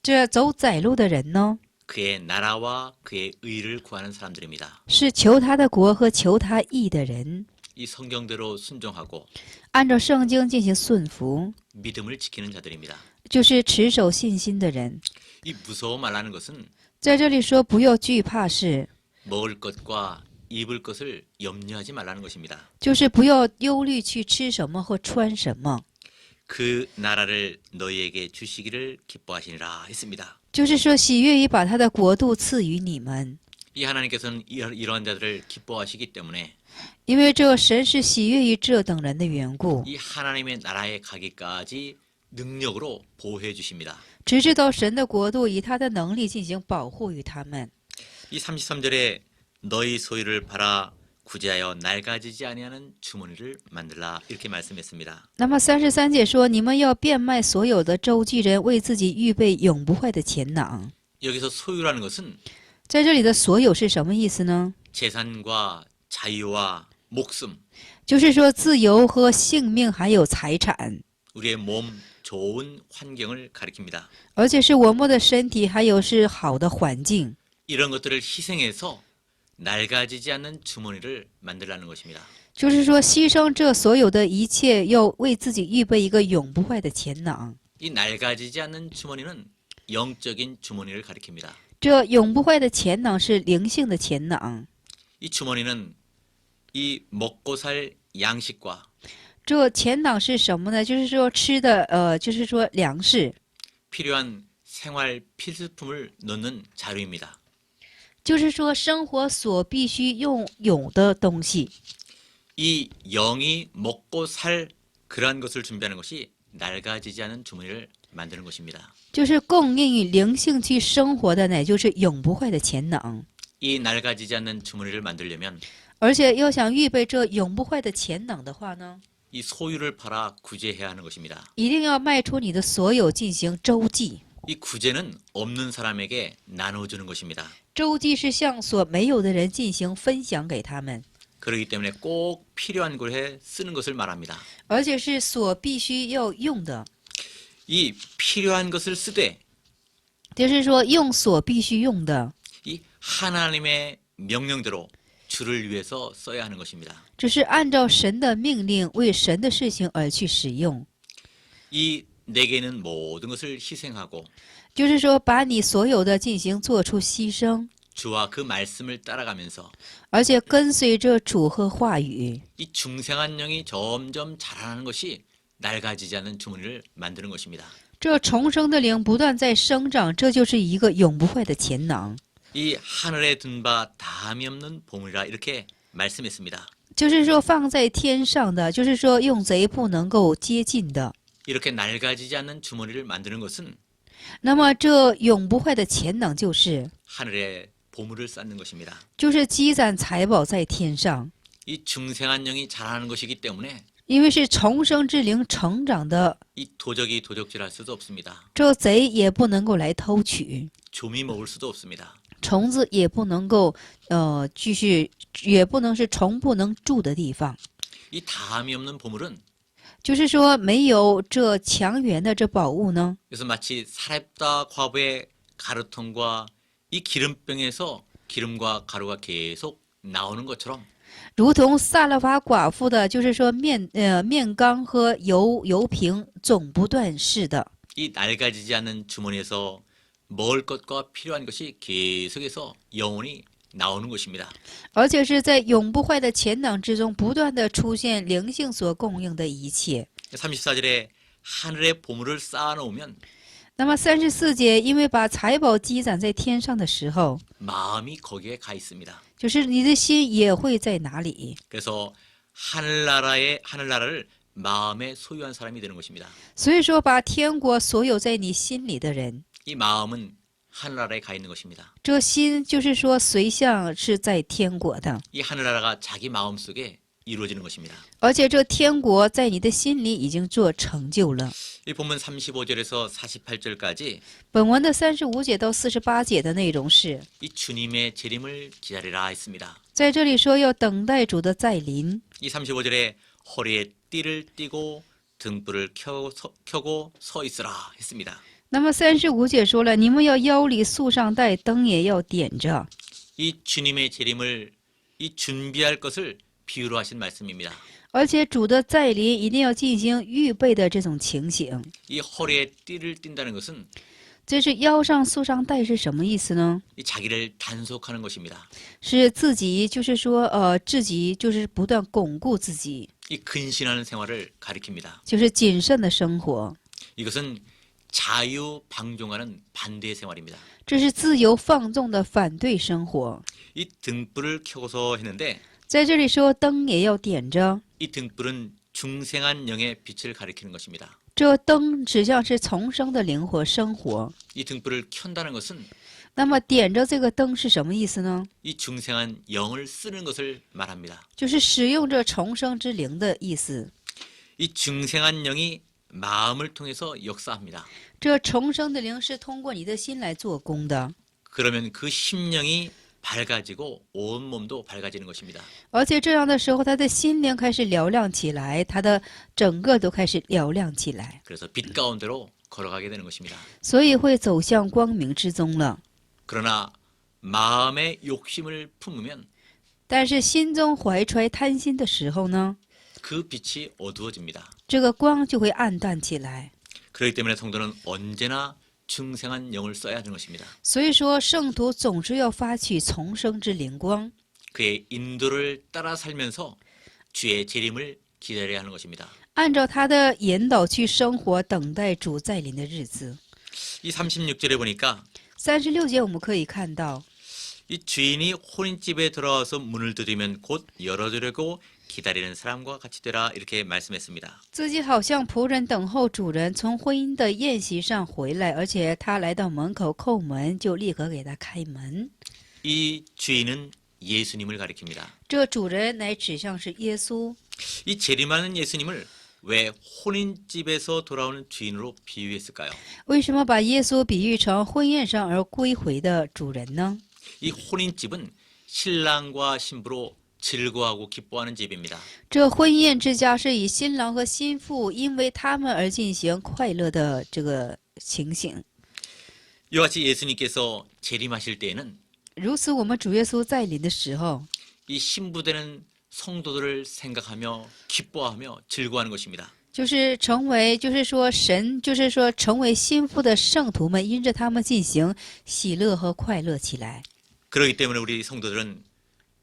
这走窄路的人呢， 그의 나라와 그의 의를 구하는 사람들입니다. 是求他的国和求他义的人， 이 성경대로 순종하고 按照圣经进行顺服， 믿음을 지키는 자들입니다. 就是持守信心的人。 이 무서워 말라는 것은 在这里说不要惧怕是， 먹을 것과 입을 것을 염려하지 말라는 것입니다. 就是不要忧虑去吃什么或穿什么， 그 나라를 너희에게 주시기를 기뻐하시니라 했습니다. 就是说喜悦于把他的国度赐予你们。 이 하나님께서는 이러한 자들을 기뻐하시기 때문에 因为这神是喜悦于这等人的缘故， 이 하나님의 나라에 가기까지 능력으로 보호해 주십니다. 直至到神的国度以他的能力进行保护于他们。 이 33절에 너희 소유를 팔아 구제하여 낡아지지 아니하는 주머니를 만들라 이렇게 말씀했습니다. 那么33节说，你们要变卖所有的周济人，为自己预备永不坏的钱囊。 여기서 소유라는 것은 在这里的所有是什么意思呢？ 재산과 자유와 목숨, 就是说自由和性命还有财产， 우리의 몸, 좋은 환경을 가리킵니다. 而且是我们的身体，还有是好的环境。 이런 것들을 희생해서 낡아지지 않는 주머니를 만들라는 것입니다. 就是说牺牲这所有的一切，要为自己预备一个永不坏的钱囊。 이 낡아지지 않는 주머니는 영적인 주머니를 가리킵니다. 这永不坏的钱囊是灵性的钱囊。 이 주머니는 이 먹고 살 양식과 这钱囊是什么呢？就是说吃的，就是说粮食， 필요한 생활 필수품을 넣는 자루입니다. 就是说生活所必须有的东西。 이 영이 먹고 살 그러한 것을 준비하는 것이 낡아지지 않은 주머니를 만드는 것입니다. 就是供应于灵性去生活的，乃就是永不坏的钱囊。 이 낡아지지 않는 주머니를 만들려면 而且要想预备这永不坏的钱囊的话呢， 이 소유를 팔아 구제해야 하는 것입니다. 一定要卖出你的所有进行周济。 이 구제는 없는 사람에게 나눠주는 것입니다. 周济是向所没有的人进行分享给他们， 그렇기 때문에 꼭 필요한 곳에 쓰는 것을 말합니다. 而且是所必须要用的， 이 필요한 것을 쓰되 就是说用所必须用的， 이 하나님의 명령대로 주를 위해서 써야 하는 것입니다. 只是按照神的命令为神的事情而去使用。 이 내게 있는 모든 것을 희생하고 就是说把你所有的进行做出牺牲， 주와 그 말씀을 따라가면서 而且跟随着主和话语， 이 중생한 영이 점점 자라나는 것이 낡아지지 않는 주머니를 만드는 것입니다. 这重生的灵不断在生长，这就是一个永不坏的钱囊。 이 하늘에 둔 바 다함이 없는 보물이라 이렇게 말씀했습니다. 就是说放在天上的，就是说用贼不能够接近的。 이렇게 낡아지지 않는 주머니를 만드는 것은 那么这永不坏的钱囊就是 하늘에 보물을 쌓는 것입니다. 就是积攒财宝在天上， 이 중생한 영이 자라는 것이기 때문에 因为是重生之灵成长的， 이 도적이 도적질할 수도 없습니다. 这贼也不能够来偷取， 좀이 먹을 수도 없습니다. 虫子也不能够继续，也不能是虫不能住的地方。 이 다함이 없는 보물은 就是说没有这强源的这宝物呢， 그래서 마치 사렙다 과부의 가루통과 이 기름병에서 기름과 가루가 계속 나오는 것처럼 如同萨勒法寡妇的，就是说面缸和油瓶总不断似的。 이 낡아지지 않는 주머니에서 먹을 것과 필요한 것이 계속해서 영원히 나오는 것입니다. 而且是在永不坏的钱囊之中，不断的出现灵性所供应的一切。 34절에 하늘에 보물을 쌓아놓으면 那么34节，因为把财宝积攒在天上的时候， 마음이 거기에 가 있습니다. 就是你的心也会在哪里。 그래서 하늘나라를 마음에 소유한 사람이 되는 것입니다. 所以说，把天国所有在你心里的人， 이 마음은 하늘나라에 가 있는 것입니다. 这心就是说随向是在天国的， 이 하늘나라가 자기 마음 속에 이루어지는 것입니다. 而且这天国在你的心里已经做成就了。 이 본문 35절에서 48절까지 本文的35节到48节的内容是， 이 주님의 재림을 기다리라 했습니다. 在这里说要等待主的再临。 이 35절에 허리에 띠를 띠고 등불을 켜고 서 있으라 했습니다. 那么35节说了，你们要腰里束上带，灯也要点着。 이 주님의 재림을 이 준비할 것을 비유로 하신 말씀입니다. 而且主的再临一定要进行预备的这种情形。 이 허리에 띠를 띈다는 것은 这是腰上束上带是什么意思呢？ 이 자기를 단속하는 것입니다. 是自己，就是说，自己就是不断巩固自己， 이 근신하는 생활을 가리킵니다. 就是谨慎的生活。 이것은 자유방종하는 반대의 생활입니다. 这是自由放纵的反对生活。 이 등불을 켜고서 했는데 在这里说灯也要点着， 이 등불은 중생한 영의 빛을 가리키는 것입니다. 这灯指向是重生的灵活生活。 이 등불을 켠다는 것은 那么点着这个灯是什么意思呢？ 이 중생한 영을 쓰는 것을 말합니다. 就是使用这重生之灵的意思。 이 중생한 영이 마음을 통해서 역사합니다. 这重生的灵是通过你的心来做工的， 그러면 그 심령이 밝아지고 온 몸도 밝아지는 것입니다. 而且这样的时候，他的心灵开始嘹亮起来，他的整个都开始嘹亮起来， 그래서 빛 가운데로 걸어가게 되는 것입니다. 所以会走向光明之中了。 그러나 마음의 욕심을 품으면 但是心中怀揣贪心的时候呢， 그 빛이 어두워집니다. 这个光就会暗淡起来。 그렇기 때문에 성도는 언제나 중생한 영을 써야 하는 것입니다. 所以说，圣徒总是要发起重生之灵光， 그의 인도를 따라 살면서 주의 재림을 기다려야 하는 것입니다. 按照他的引导去生活，等待主再临的日子。 이 36절에 보니까 36节我们可以看到， 이 주인이 혼인집에 들어와서 문을 두드리면 곧 열어주려고 기다리는 사람과 같이 되라 이렇게 말씀했습니다. 自己好像仆人等候主人从婚姻的宴席上回来，而且他来到门口叩门，就立刻给他开门。 이 주인은 예수님을 가리킵니다. 这主人乃指向是耶稣。 이 재림하는 예수님을 왜 혼인집에서 돌아오는 주인으로 비유했을까요? 为什么把耶稣比喻成婚宴上而归回的主人呢？ 이 혼인집은 신랑과 신부로 즐거워하고 기뻐하는 집입니다. 这婚宴之家是以新郎和新妇因为他们而进行快乐的这个情形。 이와 같이 예수님께서 재림하실 때에는 如此，我们主耶稣再临的时候， 이 신부되는 성도들을 생각하며 기뻐하며 즐거워하는 것입니다. 就是成为，就是说神，就是说成为心腹的圣徒们，因着他们进行喜乐和快乐起来。 그렇기 때문에 우리 성도들은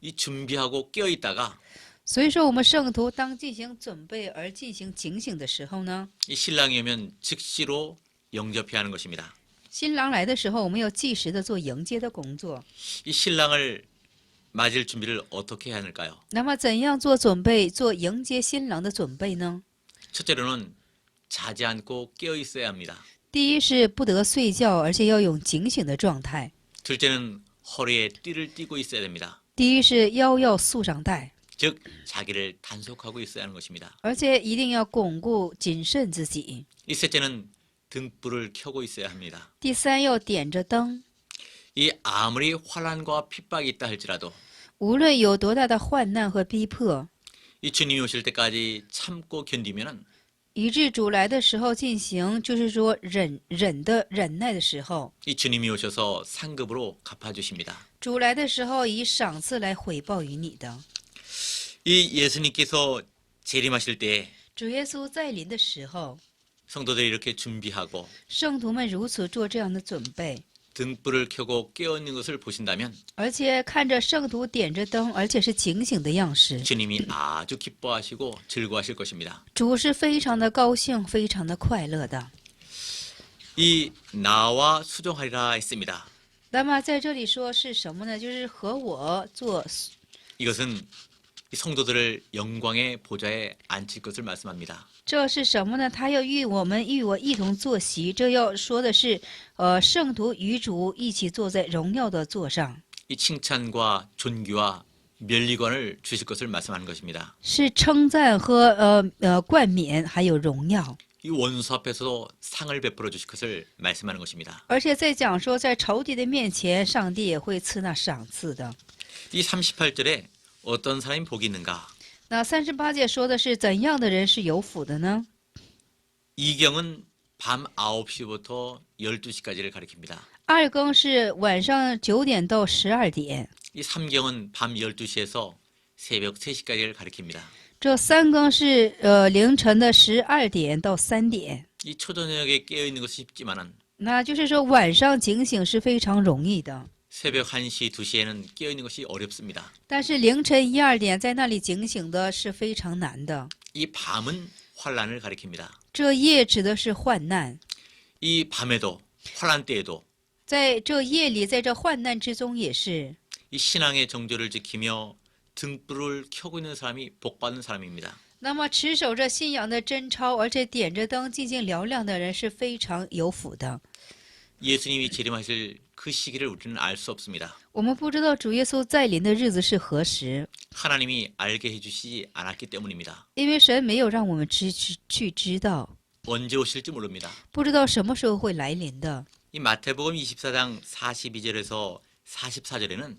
이 준비하고 깨어 있다가 所以说，我们圣徒当进行准备而进行警醒的时候呢， 이 신랑이 오면 즉시로 영접해야 하는 것입니다. 新郎来的时候，我们要即时的做迎接的工作。 이 신랑을 맞을 준비를 어떻게 해야 할까요? 那么，怎样做准备，做迎接新郎的准备呢？ 첫째로는 자지 않고 깨어 있어야 합니다. 第一是不得睡觉，而且要有警醒的状态。 둘째는 허리에 띠를 띠고 있어야 됩니다. 第一是腰要束上带， 즉 자기를 단속하고 있어야 하는 것입니다. 而且一定要巩固谨慎自己。 이 셋째는 등불을 켜고 있어야 합니다. 第三要点着灯， 이 아무리 환란과 핍박이 있다 할지라도 无论有多大的患难和逼迫， 이 주님이 오실 때까지 참고 견디면은 以致主来的时候进行，就是说忍耐的时候， 이 주님이 오셔서 상급으로 갚아주십니다. 主来的时候以赏赐来回报于你的。 이 예수님께서 재림하실 때 主耶稣再临的时候， 성도들이 이렇게 준비하고 圣徒们如此做这样的准备， 등불을 켜고 깨어있는 것을 보신다면 而且看着圣徒点着灯，而且是警醒的样式， 주님이 아주 기뻐하시고 즐거워하실 것입니다. 主是非常的高兴，非常的快乐的。 이 나와 수종하리라 했습니다. 那么在这里说是什么呢？就是和我做， 이것은 이 성도들을 영광의 보좌에 앉힐 것을 말씀합니다. 这是什么呢？他要与我一同坐席，这要说的是，圣徒与主一起坐在荣耀的座上， 이 칭찬과 존귀와 멸리관을 주실 것을 말씀하는 것입니다. 是称赞和冠冕，还有荣耀。 이 원수 앞에서도 상을 베풀어 주실 것을 말씀하는 것입니다. 而且在讲说，在仇敌的面前，上帝也会赐那赏赐的。 이 38절에 어떤 사람이 복이 있는가? 那38节说的是怎样的人是有福的呢？ 이경은 밤 9시부터 12시까지를 가리킵니다. 二更是晚上9点到12点， 이 3경은 밤 12시에서 새벽 3시까지를 가리킵니다. 这三更是凌晨的12点到3点。 이 초저녁에 깨어 있는 것이 쉽지만은 那就是说晚上警醒是非常容易的， 새벽 1시, 2시에는 깨어 있는 것이 어렵습니다. 但是凌晨1、2点在那里警醒的是非常难的。 이 밤은 환란을 가리킵니다. 这夜指的是患难， 이 밤에도 환란 때에도 在这夜里，在这患难之中也是。 이 신앙의 정조를 지키며 등불을 켜고 있는 사람이 복받는 사람입니다. 那么持守着信仰的真操，而且点着灯进行嘹亮的人是非常有福的。 예수님이 재림하실 그 시기를 우리는 알 수 없습니다. 我们不知道主耶稣再临的日子是何时， 하나님이 알게 해주시지 않았기 때문입니다. 因为神没有让我们去知道， 언제 오실지 모릅니다. 不知道什么时候会来临的。 이 마태복음 24장 42절에서 44절에는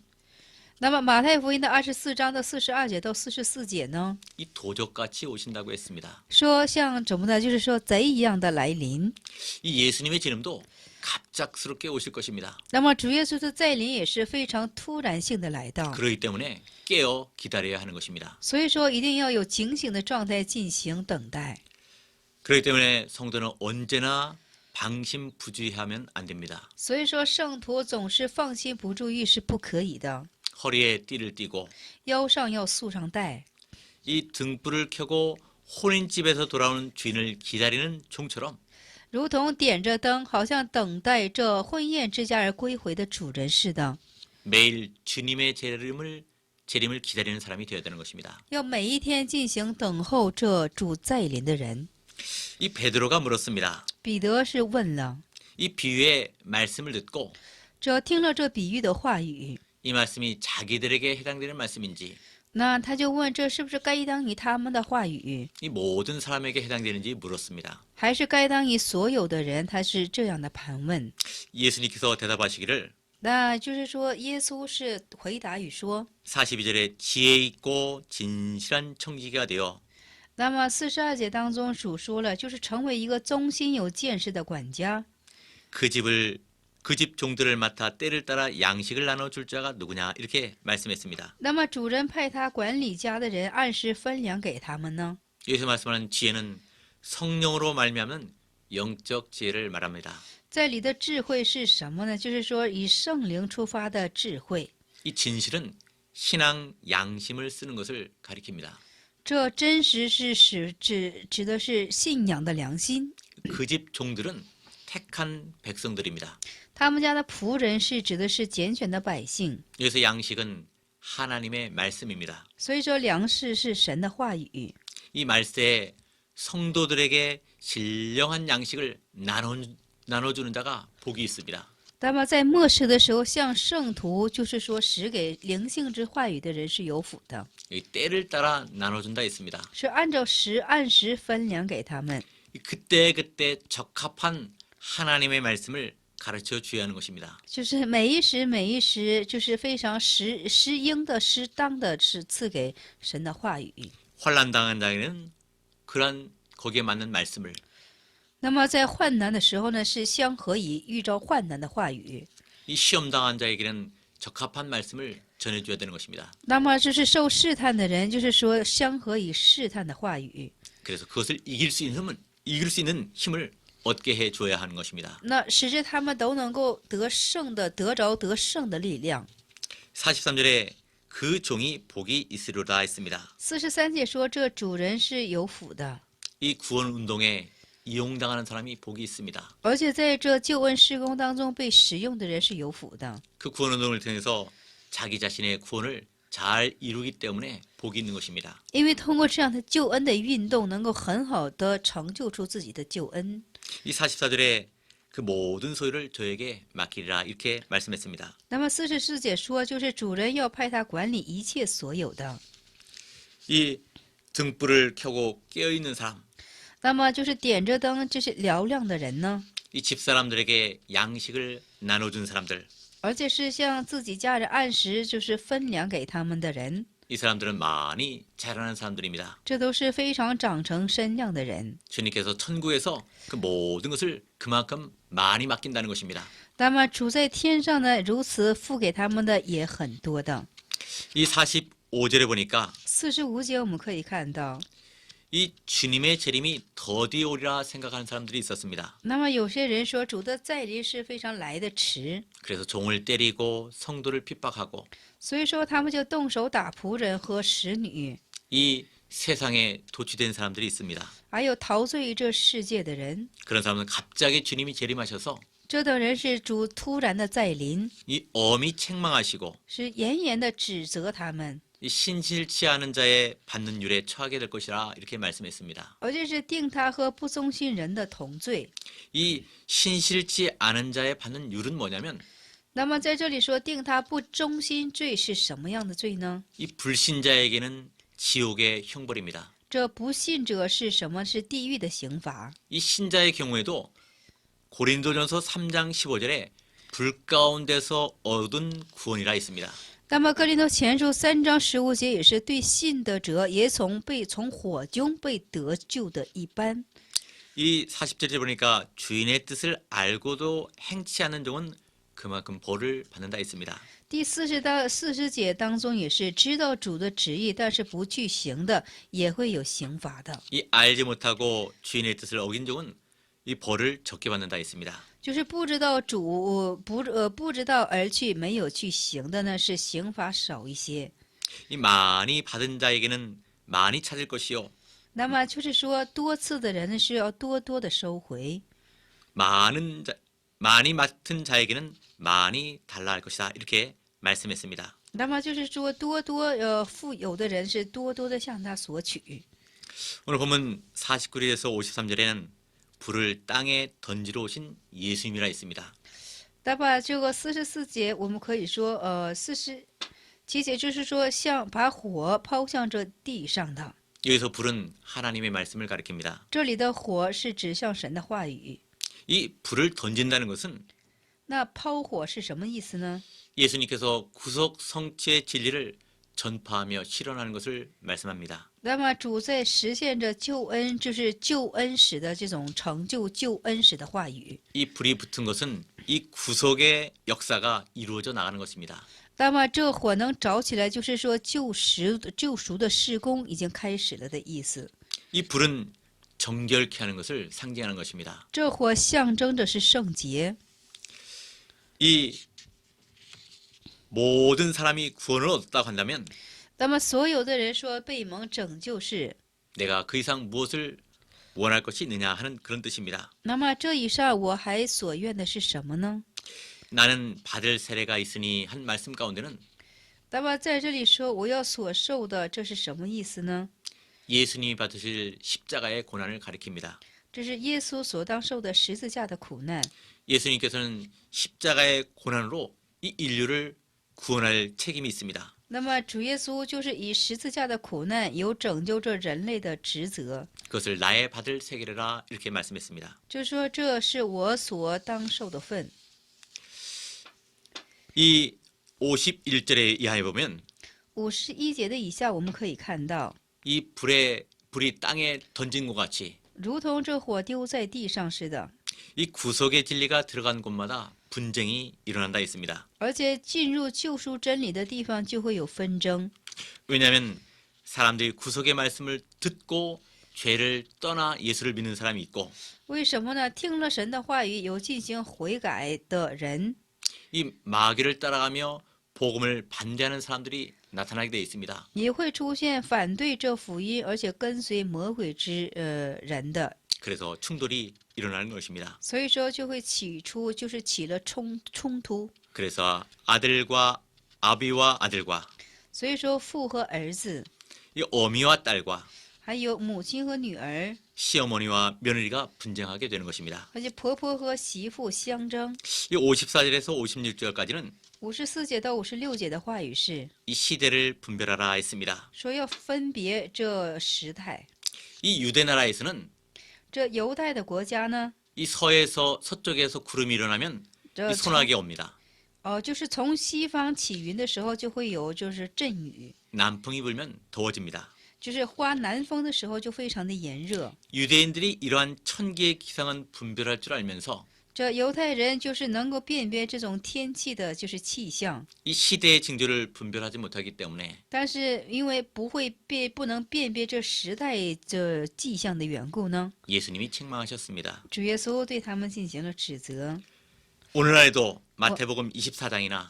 那么马太福音的24章的42节到44节呢， 이 도적같이 오신다고 했습니다. 说像怎么呢？就是说贼一样的来临。 이 예수님의 재림도 갑작스럽게 오실 것입니다. 那么主耶稣的再临也是非常突然性的来到， 그렇기 때문에 깨어 기다려야 하는 것입니다. 所以说一定要有警醒的状态进行等待。 그렇기 때문에 성도는 언제나 방심부주의하면 안 됩니다. 所以说圣徒总是放心不注意是不可以的， 허리에 띠를 띠고 腰上要束上带， 이 등불을 켜고 혼인집에서 돌아오는 주인을 기다리는 종처럼 如同点着灯，好像等待这婚宴之家而归回的主人似的。 매일 주님의 재림을 기다리는 사람이 되어야 되는 것입니다. 要每一天进行等候这主再临的人。 이 베드로가 물었습니다. 彼得是问了， 이 비유의 말씀을 듣고 这听了这比喻的话语， 이 말씀이 자기들에게 해당되는 말씀인지 那他就问这是不是该当于他们的话语， 이 모든 사람에게 해당되는지 물었습니다. 还是该当于所有的人？他是这样的盘问。 예수님께서 대답하시기를 那就是说，耶稣是回答语说， 42절에 지혜 있고 진실한 청지기가 되어 那么42节当中主说了，就是成为一个忠心有见识的管家， 그 집 종들을 맡아 때를 따라 양식을 나눠줄 자가 누구냐 이렇게 말씀했습니다. 那么主人派他管理家的人按时分粮给他们呢？ 여기서 말씀하는 지혜는 성령으로 말미암는 영적 지혜를 말합니다. 这里的智慧是什么呢？就是说以圣灵出发的智慧。 이 진실은 신앙 양심을 쓰는 것을 가리킵니다. 这真实是指的是信仰的良心。 그 집 종들은 택한 백성들입니다. 他们家的仆人是指的是拣选的百姓， 여기서 양식은 하나님의 말씀입니다. 所以说粮食是神的话语。 이 말세에 성도들에게 신령한 양식을 나눠주는 자가 복이 있습니다. 那么在末世的时候，向圣徒就是说使给灵性之话语的人是有福的， 여기 때를 따라 나눠준다 있습니다. 是按时分粮给他们。 그때 적합한 하나님의 말씀을 가르쳐 줘야 하는 것입니다. 就是每一时，就是非常适应的、适当的是赐给神的话语。 환난 당한 자에는 그런 거기에 맞는 말씀을 那么在患难的时候呢，是相合以遇着患难的话语。 이 시험 당한 자에게는 적합한 말씀을 전해줘야 되는 것입니다. 那么就是受试探的人，就是说相合以试探的话语。 그래서 그것을 이길 수 있는 힘을 얻게 해 줘야 하는 것입니다. 那使之他们都能够得胜的力量。 43절에 그 종이 복이 있으리라 했습니다. 43节说，这主人是有福的， 이 구원 운동에 이용당하는 사람이 복이 있습니다. 而且在这救恩施工当中被使用的人是有福的。 그 구원 운동을 통해서 자기 자신의 구원을 잘 이루기 때문에 복이 있는 것입니다. 因为通过这样的救恩的运动，能够很好的成就出自己的救恩。 이 44절에 그 모든 소유를 저에게 맡기리라 이렇게 말씀했습니다. 那么44节说，就是主人要派他管理一切所有的。 이 등불을 켜고 깨어 있는 사람, 那么就是点着灯，就是嘹亮的人呢， 이 집사람들에게 양식을 나눠준 사람들, 而且是向自己家人按时就是分粮给他们的人， 이 사람들은 많이 자라는 사람들입니다. 这都是非常长成身量的人。 주님께서 천국에서 그 모든 것을 그만큼 많이 맡긴다는 것입니다. 那么主在天上呢，如此付给他们的也很多的。 이 45절에 보니까 45节我们可以看到， 이 주님의 재림이 더디 오리라 생각하는 사람들이 있었습니다. 那么有些人说主的再临是非常来得迟， 그래서 종을 때리고 성도를 핍박하고 所以说他们就动手打仆人和使女， 이 세상에 도취된 사람들이 있습니다. 还有陶醉这世界的人。 그런 사람은 갑자기 주님이 재림하셔서 这等人是主突然的再临， 이 엄히 책망하시고 是严严的指责他们， 이 신실치 않은 자의 받는 율에 처하게 될 것이라 이렇게 말씀했습니다. 而这是定他和不忠心人的同罪。 이 신실치 않은 자의 받는 율은 뭐냐면 那么在这里说定他不忠心罪是什么样的罪呢？ 이 불신자에게는 지옥의 형벌입니다. 这不信者是什么？是地狱的刑罚。 이 신자의 경우에도 고린도전서 3장 15절에 불 가운데서 얻은 구원이라 있습니다. 那么哥林多前书3章15节也是对信的者也从火中被得救的一般。 이 40절에 보니까 주인의 뜻을 알고도 행치 않는 종은 그만큼 벌을 받는다 했습니다. 第40节当中也是知道主的旨意，但是不去行的，也会有刑罚的。 이 알지 못하고 주인의 뜻을 어긴 종은 이 벌을 적게 받는다 했습니다. 就是不知道不知道而去没有去行的呢，是刑罚少一些。 이 많이 받은 자에게는 많이 찾을 것이요 那么就是说，多次的人呢是要多多的收回。 많이 맡은 자에게는 많이 달라 할 것이다 이렇게 말씀했습니다. 那么就是说，富有的人是多多的向他索取。 오늘 보면 49절에서 53절에는 불을 땅에 던지러 오신 예수님이라 있습니다. 那么这个44节，我们可以说47节就是说，像把火抛向这地上的。 여기서 불은 하나님의 말씀을 가리킵니다. 这里的火是指向神的话语。 이 불을 던진다는 것은 那抛火是什么意思呢？ 예수님께서 구속 성취의 진리를 전파하며 실현하는 것을 말씀합니다. 那么主在实现着救恩，就是救恩史的这种成就救恩史的话语。 이 불이 붙은 것은 이 구속의 역사가 이루어져 나가는 것입니다. 那么这火能着起来，就是说救赎的事工已经开始了的意思。 이 불은 정결케 하는 것을 상징하는 것입니다. 这火象征着是圣洁。 이 모든 사람이 구원을 얻었다고 한다면 那么所有的人说被蒙拯救是， 내가 그 이상 무엇을 원할 것이 있느냐 하는 그런 뜻입니다. 那么这以上我还所愿的是什么呢？ 나는 받을 세례가 있으니 한 말씀 가운데는 那么在这里说我要所受的，这是什么意思呢？ 예수님이 받으실 십자가의 고난을 가리킵니다. 这是耶稣所当受的十字架的苦难。 예수님께서는 십자가의 고난으로 이 인류를 구원할 책임이 있습니다. 那么主耶稣就是以十字架的苦难有拯救这人类的职责， 그것을 나의 받을 세계라 이렇게 말씀했습니다. 就说这是我所当受的份。 이 51절에 이하에 보면 51节的以下我们可以看到， 이 불이 땅에 던진 것 같이 如同这火丢在地上似的， 이 구속의 진리가 들어간 곳마다 분쟁이 일어난다 했습니다. 而且进入救赎真理的地方就会有纷争。 왜냐하면 사람들이 구속의 말씀을 듣고 죄를 떠나 예수를 믿는 사람이 있고 为什么呢？听了神的话语，有进行悔改的人， 이 마귀를 따라가며 복음을 반대하는 사람들이 나타나게 되어 있습니다. 也会出现反对这福音，而且跟随魔鬼人的。 그래서 충돌이 일어나는 것입니다. 所以说就会起了冲突。 그래서 아비와 아들과 所以说父和儿子， 이 어미와 딸과 还有母亲和女儿， 시어머니와 며느리가 분쟁하게 되는 것입니다. 而且婆婆和媳妇相争。 이 54절에서 56절까지는 54节到56节的话语是 이 시대를 분별하라 했습니다. 说要分别这时态。 이 유대 나라에서는 这犹太的国家呢， 이 서쪽에서 구름이 일어나면 这 이 소나기가 옵니다. 就是从西方起云的时候就会有就是阵雨， 남풍이 불면 더워집니다. 就是刮南风的时候就非常的炎热。 유대인들이 이러한 천기의 기상은 분별할 줄 알면서 这犹太人就是能够辨别这种天气的就是气象， 이 시대의 징조를 분별하지 못하기 때문에 但是因为不能辨别这时代这迹象的缘故呢， 예수님이 책망하셨습니다. 主耶稣对他们进行了指责。 오늘날에도 마태복음 24장이나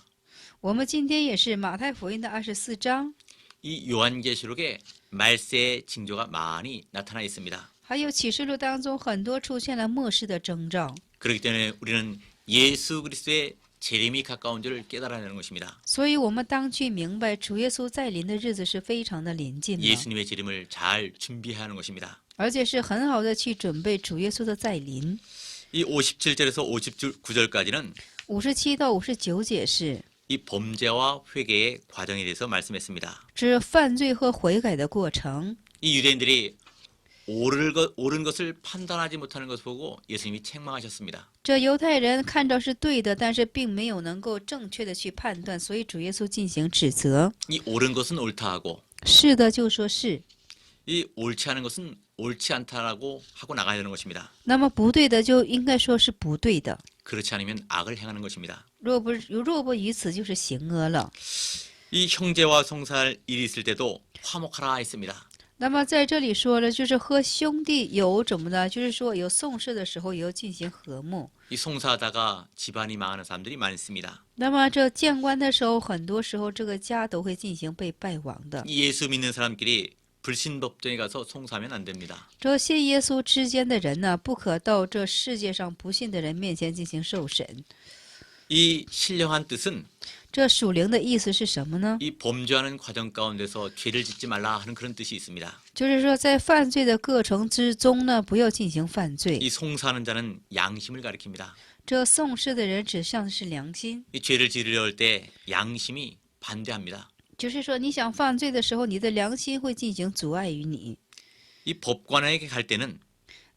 我们今天也是马太福音的24章， 이 요한계시록에 말세의 징조가 많이 나타나 있습니다. 还有启示录当中很多出现了末世的征兆， 그렇기 때문에 우리는 예수 그리스도의 재림이 가까운 줄을 깨달아야 하는 것입니다. 所以我们当去明白主耶稣再临的日子是非常的临近的， 예수님의 재림을 잘 준비해야 하는 것입니다. 而且是很好的去准备主耶稣的再临。 이 57절에서 59절까지는 57到59节是 이 범죄와 회개의 과정에 대해서 말씀했습니다. 指犯罪和悔改的过程。 이 유대인들이 옳은 것을 판단하지 못하는 것을 보고 예수님이 책망하셨습니다. 这犹太人看着是对的，但是并没有能够正确的去判断，所以主耶稣进行指责。 이 옳은 것은 옳다 하고 是的就说是， 이 옳지 않은 것은 옳지 않다라고 하고 나가야 되는 것입니다. 那么不对的就应该说是不对的。 그렇지 않으면 악을 행하는 것입니다. 若不于此，就是行恶了。 이 형제와 송사할 일이 있을 때도 화목하라 했습니다. 那么在这里说了，就是和兄弟有怎么的，就是说有讼事的时候也要进行和睦。 이 송사하다가 집안이 망하는 사람들이 많습니다. 那么这见官的时候，很多时候这个家都会进行被败亡的。 이 예수 믿는 사람끼리 불신법정에 가서 송사하면 안 됩니다. 这信耶稣之间的人呢，不可到这世界上不信的人面前进行受审。 이 신령한 뜻은 这属灵的意思是什么呢？ 이 범죄하는 과정 가운데서 죄를 짓지 말라 하는 그런 뜻이 있습니다. 就是说在犯罪的过程之中呢，不要进行犯罪。 이 송사하는 자는 양심을 가리킵니다. 这讼事的人指向的是良心， 이 죄를 지으려 할 때 양심이 반대합니다. 就是说你想犯罪的时候，你的良心会进行阻碍于你。 이 법관에게 갈 때는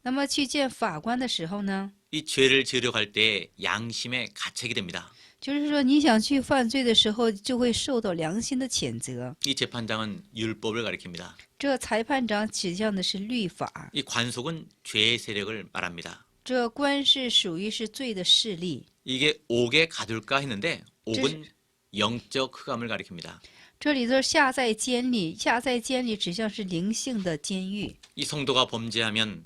那么去见法官的时候呢， 이 죄를 지으려 갈 때 양심의 가책이 됩니다. 就是说你想去犯罪的时候，就会受到良心的谴责。 이 재판장은 율법을 가리킵니다. 这裁判长指向的是律法， 이 관속은 죄의 세력을 말합니다. 这官是属于是罪的势力。 이게 옥에 가둘까 했는데 옥은 영적 흑암을 가리킵니다. 这里头下在监里，下在监里指向是灵性的监狱。 이 성도가 범죄하면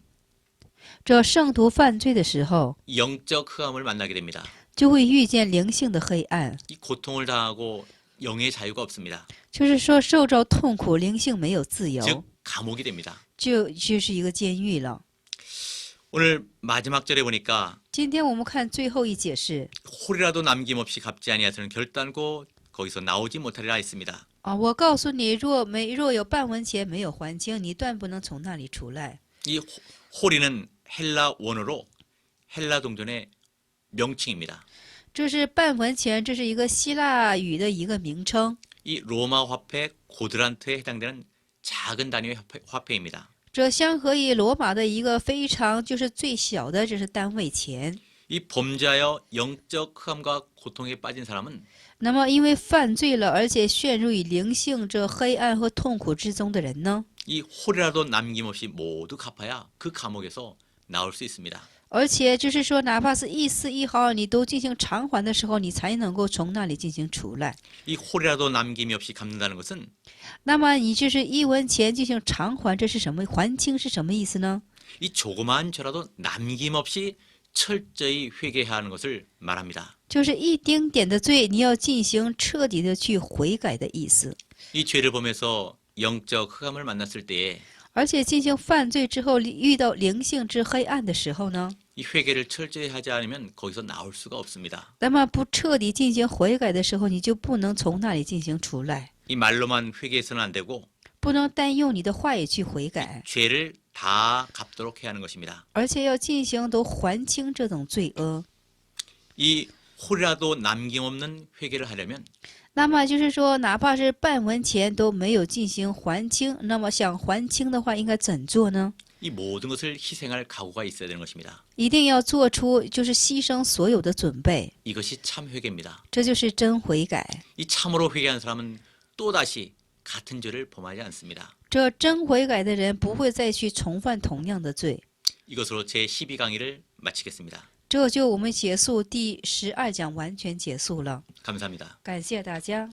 这圣徒犯罪的时候， 영적 흑암을 만나게 됩니다. 就会遇见灵性的黑暗， 이 고통을 당하고 영의 자유가 없습니다. 就是说受着痛苦，灵性没有自由， 즉 감옥이 됩니다. 就是一个监狱了。 오늘 마지막 절에 보니까 今天我们看最后一节是 홀이라도 남김없이 갚지 아니하서는 결단코 거기서 나오지 못하리라 했습니다. 啊，我告诉你，若有半文钱没有还清，你断不能从那里出来。 이 홀이는 헬라 원어로 헬라 동전의 명칭입니다. 这是半文钱，这是一个希腊语的一个名称。 이 로마 화폐 고드란트에 해당되는 작은 단위의 화폐입니다. 这相合于罗马的一个非常就是最小的，这是单位钱。 이 범죄하여 영적 흑암과 고통에 빠진 사람은 那么因为犯罪了，而且陷入于灵性这黑暗和痛苦之中的人呢， 이 홀이라도 남김없이 모두 갚아야 그 감옥에서 나올 수 있습니다. 而且就是说，哪怕是一丝一毫，你都进行偿还的时候，你才能够从那里进行出来。 이 홀이라도 남김이 없이 갚는다는 것은 那么你就是一文钱进行偿还，这是什么？还清是什么意思呢？ 이 조그마한 죄라도 남김없이 철저히 회개해야 하는 것을 말합니다. 就是一丁点的罪，你要进行彻底的去悔改的意思。 이 죄를 보면서 영적 흑암을 만났을 때에 而且进行犯罪之后，遇到灵性之黑暗的时候呢， 이 회개를 철저히 하지 않으면 거기서 나올 수가 없습니다. 那么不彻底进行悔改的时候，你就不能从那里进行出来， 이 말로만 회개해서는 안 되고 不能单用你的话语去悔改， 죄를 다 갚도록 해야 하는 것입니다. 而且要进行都还清这种罪恶。 이 홀이라도 남김없는 회개를 하려면 那么就是说，哪怕是半文钱都没有进行还清，那么想还清的话，应该怎做呢？ 이 모든 것을 희생할 각오가 있어야 되는 것입니다. 一定要做出就是牺牲所有的准备， 이것이 참 회개입니다. 这就是真悔改。 이 참으로 회개하는 사람은 또다시 같은 죄를 범하지 않습니다. 这真悔改的人不会再去重犯同样的罪。 이것으로 제 12강의를 마치겠습니다. 这就我们结束第12讲完全结束了， 감사합니다. 感谢大家。